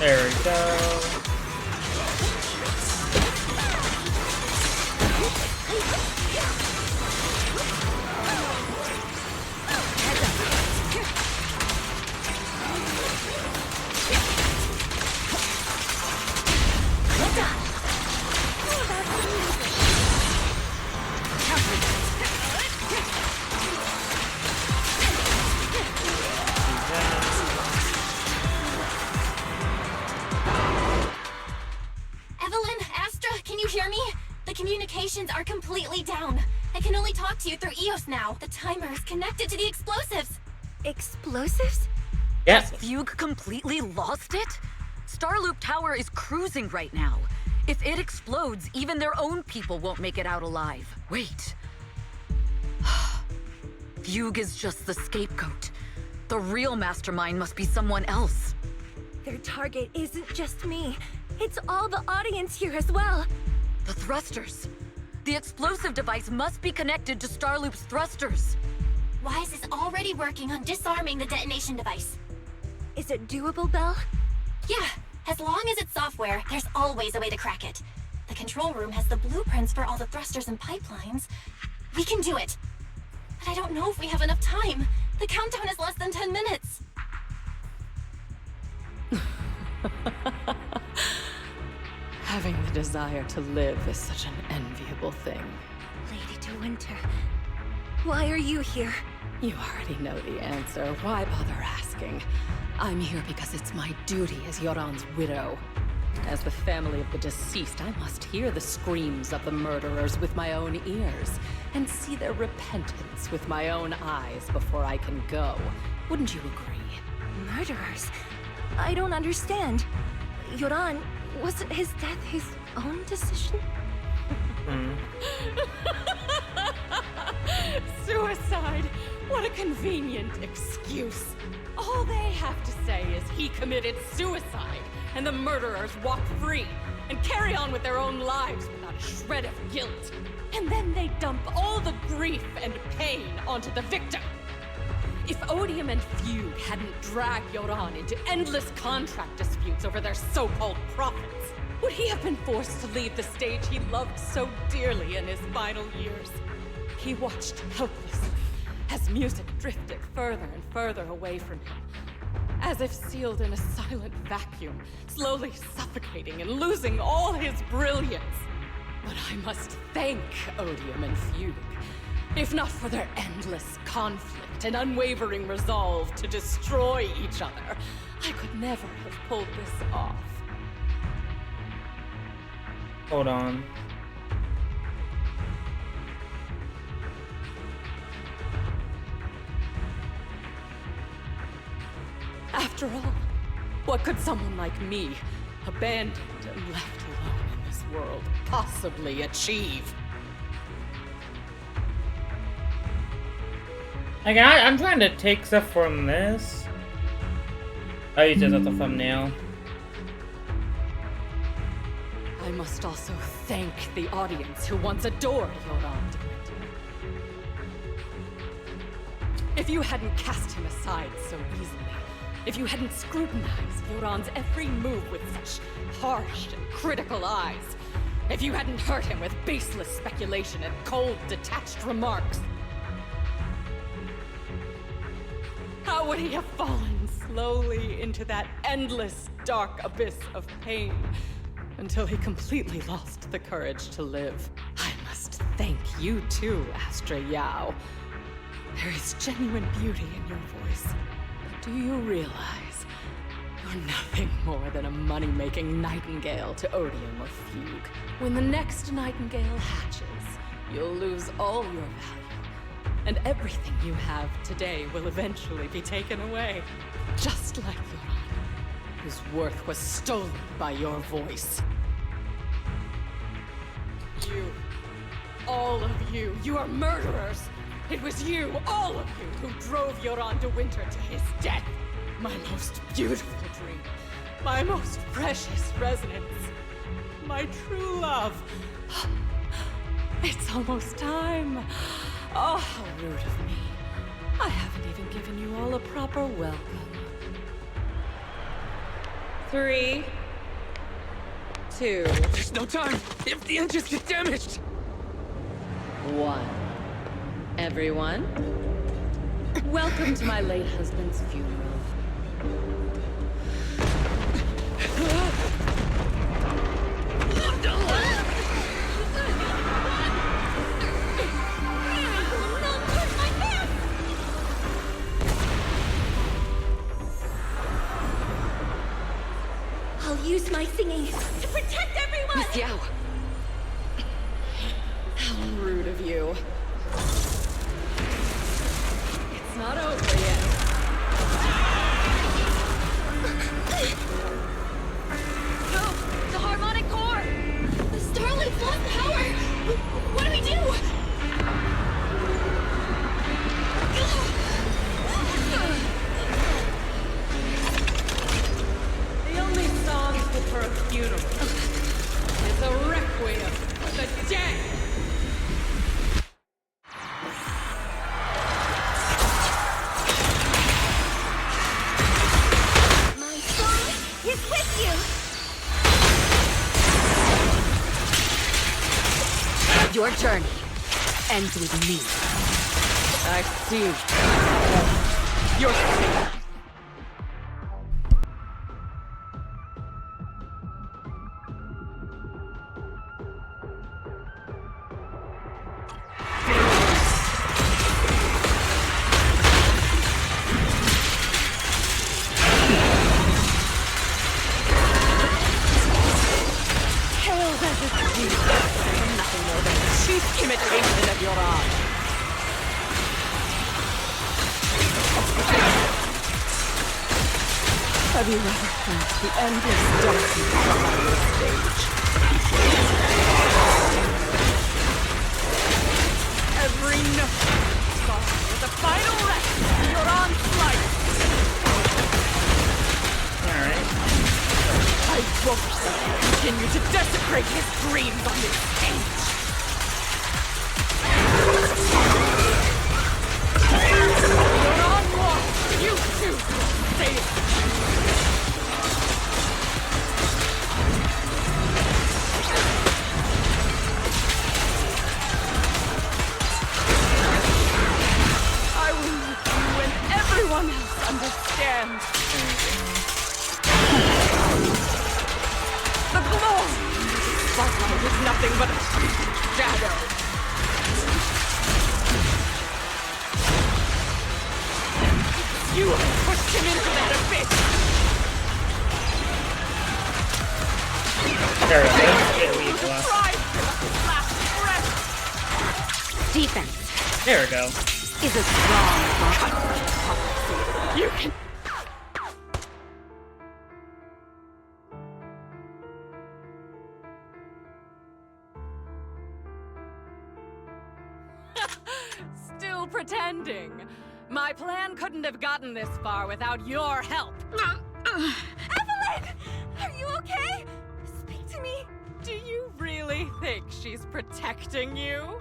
There we go. Evelyn, Astra, can you hear me? The communications are completely down. I can only talk to you through EOS now. The timer is connected to the explosives. Explosives? Yes. Fugue completely lost it? Starloop Tower is cruising right now. If it explodes, even their own people won't make it out alive. Wait. Fugue is just the scapegoat. The real mastermind must be someone else. Their target isn't just me. It's all the audience here as well. The thrusters. The explosive device must be connected to Starloop's thrusters. Wise is already working on disarming the detonation device. Is it doable, Belle? Yeah, as long as it's software, there's always a way to crack it. The control room has the blueprints for all the thrusters and pipelines. We can do it. But I don't know if we have enough time. The countdown is less than 10 minutes. Having the desire to live is such an enviable thing. Lady De Winter, why are you here? You already know the answer. Why bother asking? I'm here because it's my duty as Yoran's widow. As the family of the deceased, I must hear the screams of the murderers with my own ears, and see their repentance with my own eyes before I can go. Wouldn't you agree? Murderers? I don't understand. Yoran, wasn't his death his own decision? Suicide! What a convenient excuse. All they have to say is he committed suicide, and the murderers walk free and carry on with their own lives without a shred of guilt. And then they dump all the grief and pain onto the victim. If Odium and Fugue hadn't dragged Yoran into endless contract disputes over their so-called profits, would he have been forced to leave the stage he loved so dearly in his final years? He watched helplessly as music drifted further and further away from him, as if sealed in a silent vacuum, slowly suffocating and losing all his brilliance. But I must thank Odium and Fugue, if not for their endless conflict and unwavering resolve to destroy each other, I could never have pulled this off. Hold on. After all, what could someone like me, abandoned and left alone in this world, possibly achieve? Like, I'm trying to take stuff from this. Oh, you said that's a thumbnail. I must also thank the audience who once adored Yoran de Winter. If you hadn't cast him aside so easily, if you hadn't scrutinized Yoran's every move with such harsh and critical eyes, if you hadn't hurt him with baseless speculation and cold, detached remarks, how would he have fallen slowly into that endless, dark abyss of pain until he completely lost the courage to live? I must thank you too, Astra Yao. There is genuine beauty in your voice. But do you realize you're nothing more than a money-making nightingale to odium or fugue? When the next nightingale hatches, you'll lose all your value. And everything you have today will eventually be taken away. Just like Yoran, whose worth was stolen by your voice. You, all of you, you are murderers! It was you, all of you, who drove Yoran de Winter to his death! My most beautiful dream, my most precious resonance, my true love. It's almost time. Oh, how rude of me. I haven't even given you all a proper welcome. 3, 2... There's no time! If the engines get damaged! 1. Everyone, welcome to my late husband's funeral. I'll use my singing to protect everyone! Miss Yao! How rude of you. It's not over yet. No! The harmonic core! The Starlight's lost power! What do we do? The only song fit for a funeral is a requiem for the dead! My song is with you! Your journey ends with me. I see. You're safe. Hailed as a You are nothing more than a cheap imitation of your art. Have you ever felt the endless darkness behind the stage? Every note song is a final rest to your onslaught. Alright. I won't let you continue to desecrate his dreams on this stage. You're on one. You too will stay it. I will make you and everyone else understand. The glory! Spotlight is nothing but a shadow. You pushed him into that abyss! There it is. Get You weak left. deprived him of his last breath! Defense There we go. is a strong weapon. You can... ending. My plan couldn't have gotten this far without your help. Evelyn! Are you okay? Speak to me. Do you really think she's protecting you?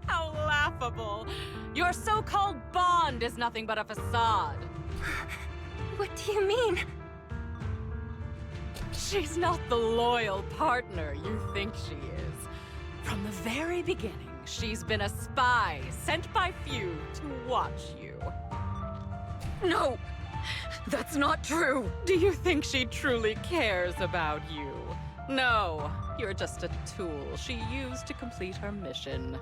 How laughable. Your so-called bond is nothing but a facade. What do you mean? She's not the loyal partner you think she is. From the very beginning, she's been a spy sent by few to watch you. No! That's not true! Do you think she truly cares about you? No, you're just a tool she used to complete her mission.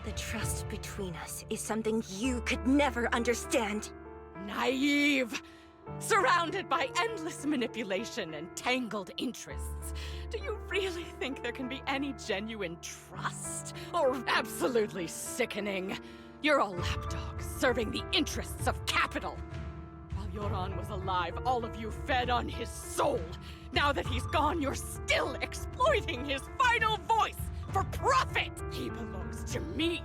The trust between us is something you could never understand. Naive! Surrounded by endless manipulation and tangled interests. Do you really think there can be any genuine trust? Or absolutely sickening? You're a lapdog serving the interests of capital. While Yoran was alive, all of you fed on his soul. Now that he's gone, you're still exploiting his final voice for profit! He belongs to me!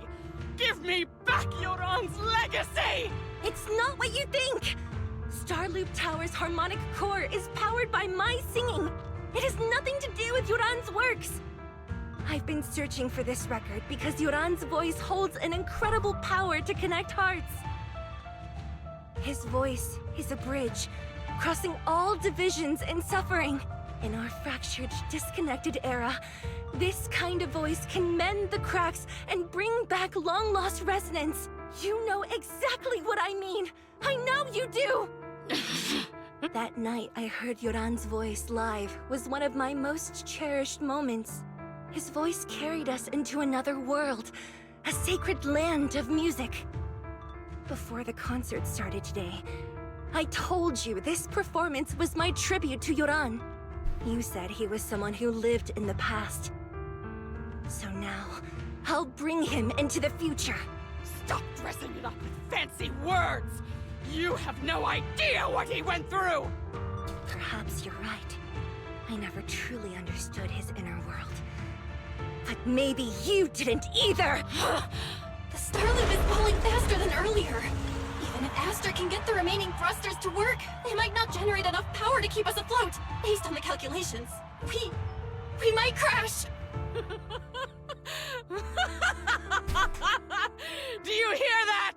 Give me back Yoran's legacy! It's not what you think! Starloop Tower's harmonic core is powered by my singing. It has nothing to do with Yoran's works. I've been searching for this record because Yoran's voice holds an incredible power to connect hearts. His voice is a bridge, crossing all divisions and suffering. In our fractured, disconnected era, this kind of voice can mend the cracks and bring back long-lost resonance. You know exactly what I mean. I know you do! That night I heard Yoran's voice live was one of my most cherished moments. His voice carried us into another world, a sacred land of music. Before the concert started today, I told you this performance was my tribute to Yoran. You said he was someone who lived in the past. So now, I'll bring him into the future. Stop dressing it up with fancy words! You have no idea what he went through! Perhaps you're right. I never truly understood his inner world. But maybe you didn't either! The Starloop is falling faster than earlier. Even if Astra can get the remaining thrusters to work, they might not generate enough power to keep us afloat. Based on the calculations, we might crash. Do you hear that?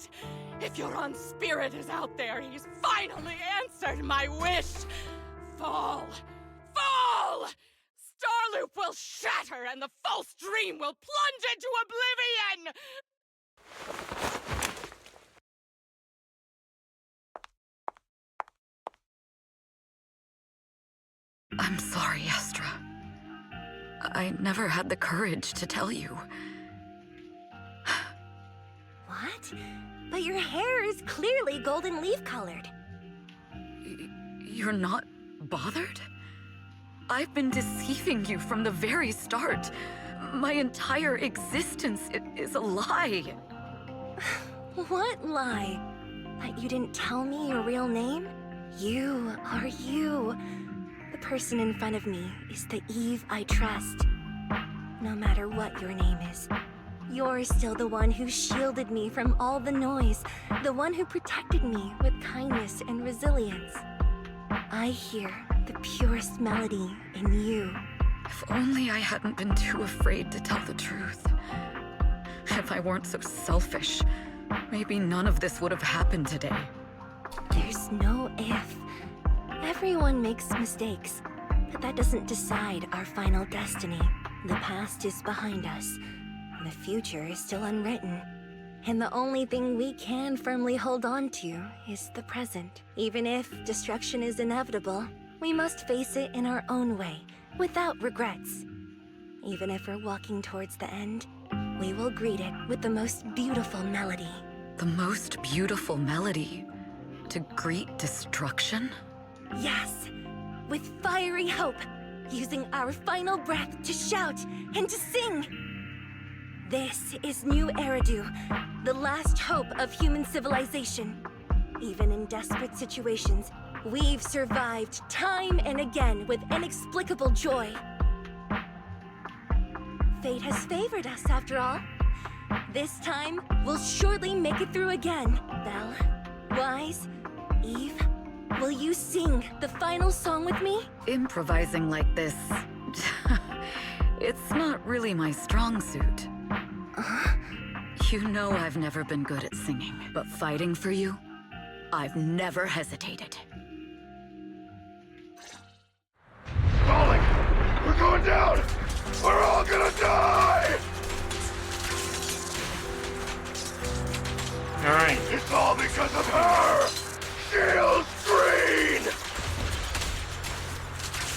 If Yoran's spirit is out there, he's finally answered my wish. Fall! Fall! Starloop will shatter and the false dream will plunge into oblivion! I'm sorry, Astra. I never had the courage to tell you. What? But your hair is clearly golden leaf colored. You're not bothered? I've been deceiving you from the very start. My entire existence is a lie. What lie? That you didn't tell me your real name? You are you. The person in front of me is the Eve I trust. No matter what your name is, you're still the one who shielded me from all the noise, the one who protected me with kindness and resilience. I hear the purest melody in you. If only I hadn't been too afraid to tell the truth. If I weren't so selfish, maybe none of this would have happened today. There's no if. Everyone makes mistakes, but that doesn't decide our final destiny. The past is behind us. The future is still unwritten. And the only thing we can firmly hold on to is the present. Even if destruction is inevitable, we must face it in our own way, without regrets. Even if we're walking towards the end, we will greet it with the most beautiful melody. The most beautiful melody? To greet destruction? Yes, with fiery hope, using our final breath to shout and to sing. This is New Eridu, the last hope of human civilization. Even in desperate situations, we've survived time and again with inexplicable joy. Fate has favored us, after all. This time, we'll surely make it through again. Belle, Wise, Eve, will you sing the final song with me? Improvising like this... it's not really my strong suit. You know I've never been good at singing, but fighting for you, I've never hesitated. Falling! We're going down! We're all gonna die! Alright. It's all because of her! Shield Green!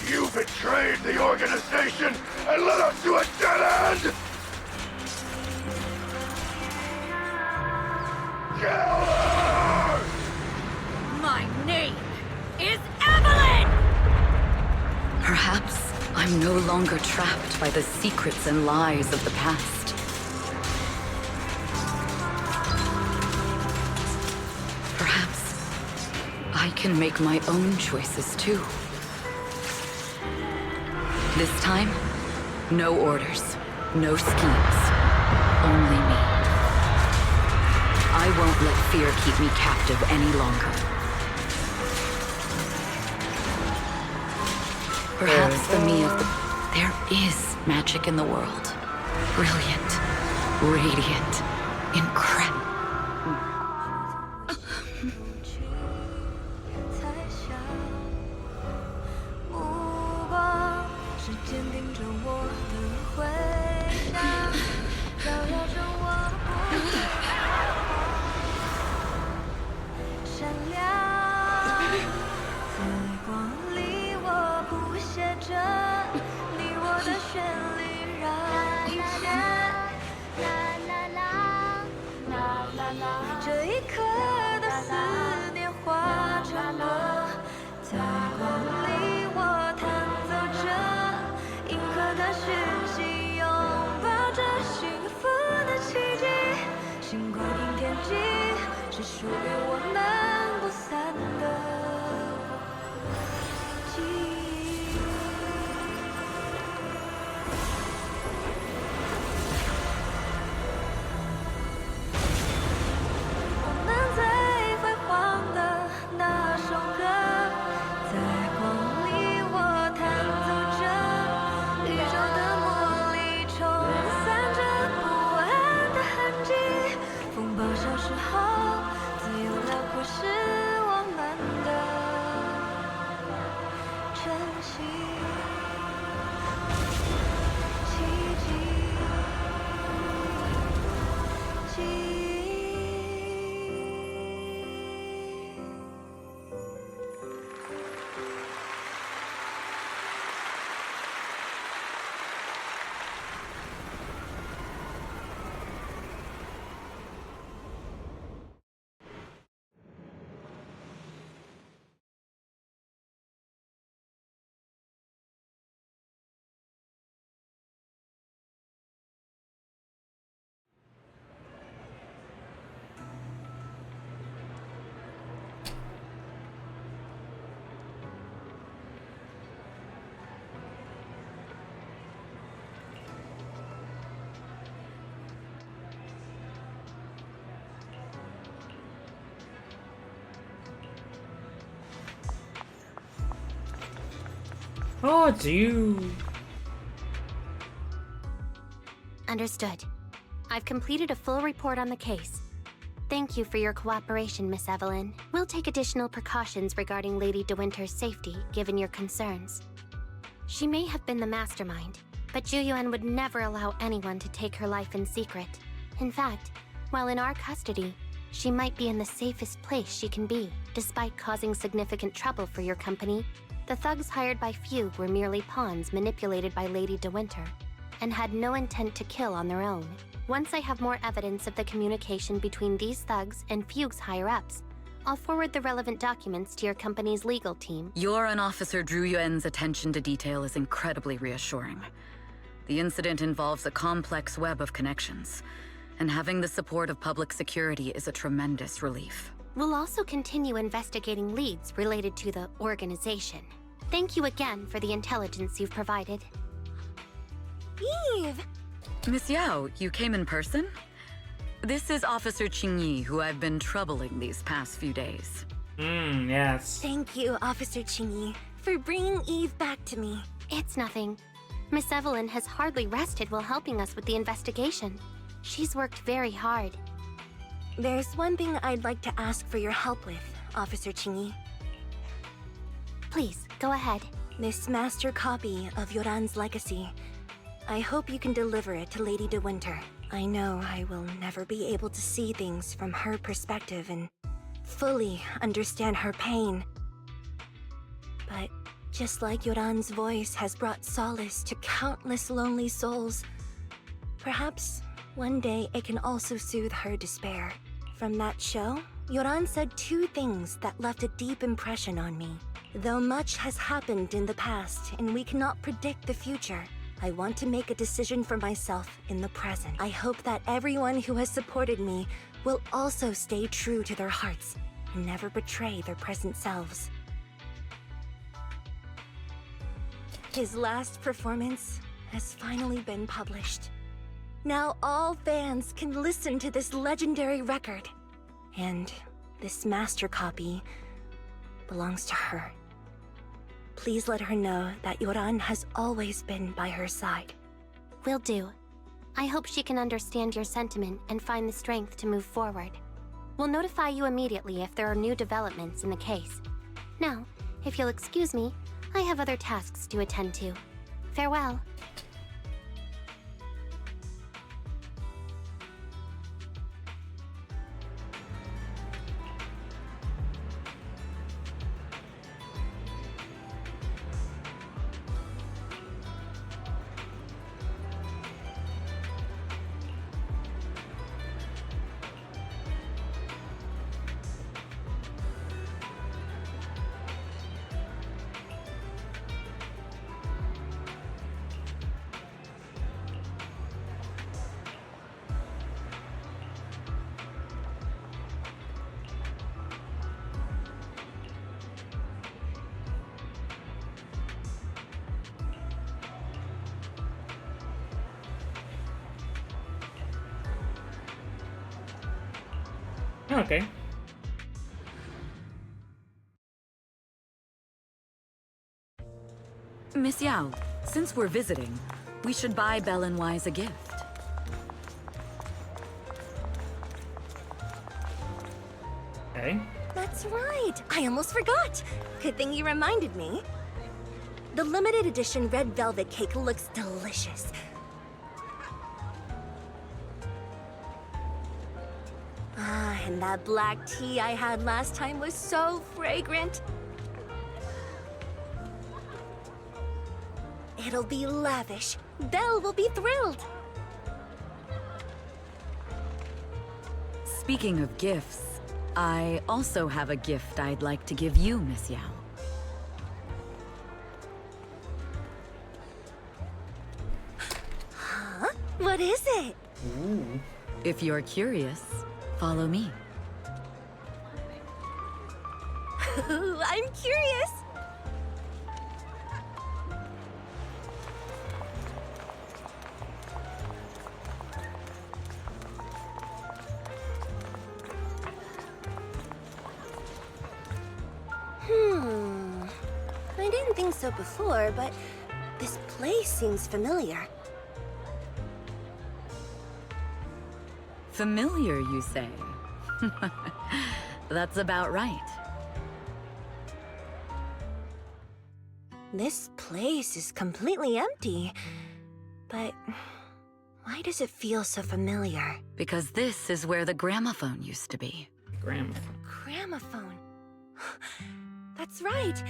You betrayed the organization and led us to a dead end! Kill her! My name is Evelyn! Perhaps I'm no longer trapped by the secrets and lies of the past. Perhaps I can make my own choices too. This time, no orders, no schemes, only me. I won't let fear keep me captive any longer. Perhaps the me of the... There is magic in the world. Brilliant, radiant, incredible. Oh, dude. Understood. I've completed a full report on the case. Thank you for your cooperation, Miss Evelyn. We'll take additional precautions regarding Lady De Winter's safety, given your concerns. She may have been the mastermind, but Juyuan would never allow anyone to take her life in secret. In fact, while in our custody, she might be in the safest place she can be, despite causing significant trouble for your company. The thugs hired by Fugue were merely pawns manipulated by Lady De Winter, and had no intent to kill on their own. Once I have more evidence of the communication between these thugs and Fugue's higher-ups, I'll forward the relevant documents to your company's legal team. Your and Officer Zhu Yuan's attention to detail is incredibly reassuring. The incident involves a complex web of connections, and having the support of public security is a tremendous relief. We'll also continue investigating leads related to the organization. Thank you again for the intelligence you've provided. Eve! Miss Yao, you came in person? This is Officer Qingyi, who I've been troubling these past few days. Yes. Thank you, Officer Qingyi, for bringing Eve back to me. It's nothing. Miss Evelyn has hardly rested while helping us with the investigation. She's worked very hard. There's one thing I'd like to ask for your help with, Officer Qingyi. Please, go ahead. This master copy of Yoran's legacy. I hope you can deliver it to Lady De Winter. I know I will never be able to see things from her perspective and fully understand her pain. But just like Yoran's voice has brought solace to countless lonely souls, perhaps one day it can also soothe her despair. From that show, Yoran said two things that left a deep impression on me. Though much has happened in the past and we cannot predict the future, I want to make a decision for myself in the present. I hope that everyone who has supported me will also stay true to their hearts and never betray their present selves. His last performance has finally been published. Now all fans can listen to this legendary record. And this master copy belongs to her. Please let her know that Yoran has always been by her side. Will do. I hope she can understand your sentiment and find the strength to move forward. We'll notify you immediately if there are new developments in the case. Now, if you'll excuse me, I have other tasks to attend to. Farewell. Okay. Miss Yao, since we're visiting, we should buy Belle and Wise a gift. Okay. That's right! I almost forgot! Good thing you reminded me. The limited edition red velvet cake looks delicious. Ah, and that black tea I had last time was so fragrant. It'll be lavish. Belle will be thrilled. Speaking of gifts, I also have a gift I'd like to give you, Miss Yao. Huh? What is it? Ooh. If you're curious, follow me. I'm curious. I didn't think so before, but this place seems familiar. Familiar, you say? That's about right. This place is completely empty. But why does it feel so familiar? Because this is where the gramophone used to be. Gramophone. Gramophone. That's right.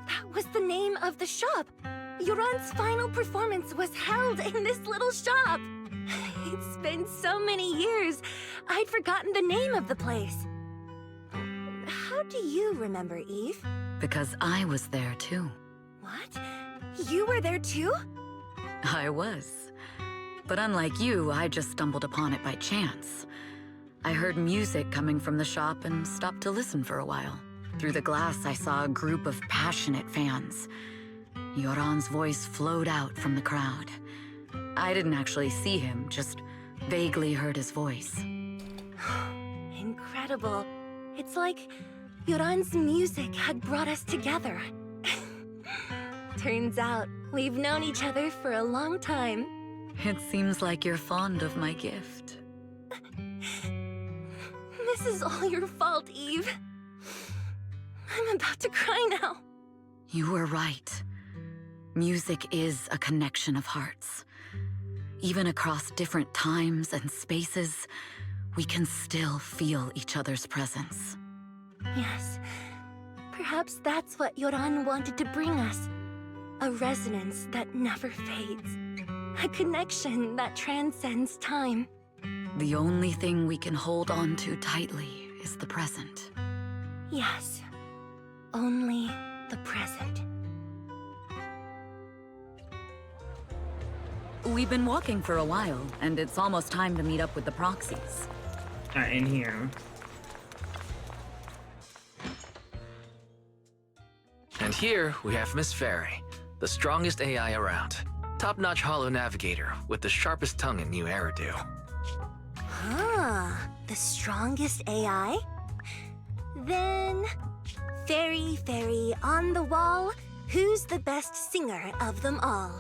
That was the name of the shop. Yoran's final performance was held in this little shop. It's been so many years, I'd forgotten the name of the place. How do you remember, Eve? Because I was there too. What? You were there too? I was. But unlike you, I just stumbled upon it by chance. I heard music coming from the shop and stopped to listen for a while. Through the glass, I saw a group of passionate fans. Yoran's voice flowed out from the crowd. I didn't actually see him, just vaguely heard his voice. Incredible. It's like Yoran's music had brought us together. Turns out, we've known each other for a long time. It seems like you're fond of my gift. This is all your fault, Eve. I'm about to cry now. You were right. Music is a connection of hearts. Even across different times and spaces, we can still feel each other's presence. Yes. Perhaps that's what Yoran wanted to bring us. A resonance that never fades. A connection that transcends time. The only thing we can hold on to tightly is the present. Yes. Only the present. We've been walking for a while, and it's almost time to meet up with the proxies. In here. And here we have Miss Fairy, the strongest AI around. Top-notch holo navigator with the sharpest tongue in New Eridu. Huh. The strongest AI? Then... Fairy, on the wall, who's the best singer of them all?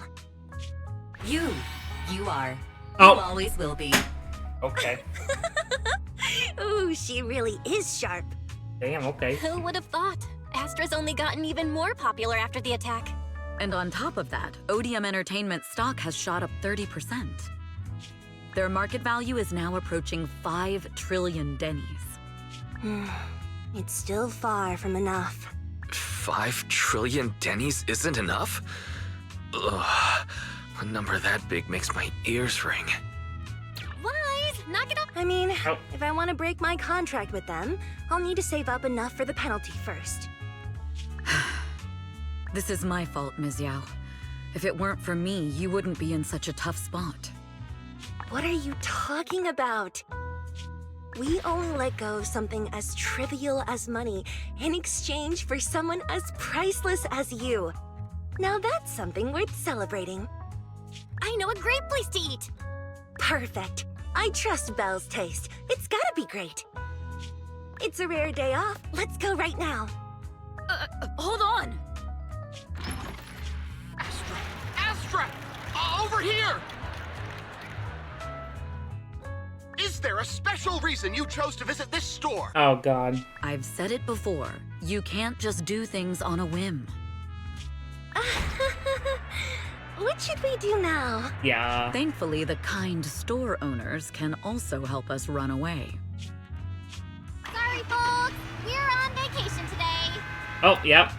You are. Oh. You always will be. Okay. Ooh, she really is sharp. Damn, okay. Who would have thought? Astra's only gotten even more popular after the attack. And on top of that, Odium Entertainment stock has shot up 30%. Their market value is now approaching 5 trillion dennies. It's still far from enough. 5 trillion dennies isn't enough? Ugh. A number that big makes my ears ring. Wise, knock it off. I mean, Oh. if I want to break my contract with them, I'll need to save up enough for the penalty first. This is my fault, Ms. Yao. If it weren't for me, you wouldn't be in such a tough spot. What are you talking about? We only let go of something as trivial as money in exchange for someone as priceless as you. Now that's something worth celebrating. I know a great place to eat. Perfect. I trust Belle's taste. It's gotta be great. It's a rare day off. Let's go right now. Hold on. Astra! Over here! Is there a special reason you chose to visit this store? Oh, God. I've said it before, you can't just do things on a whim. What should we do now? Yeah. Thankfully, the kind store owners can also help us run away. Sorry, folks. We're on vacation today. Oh, yep.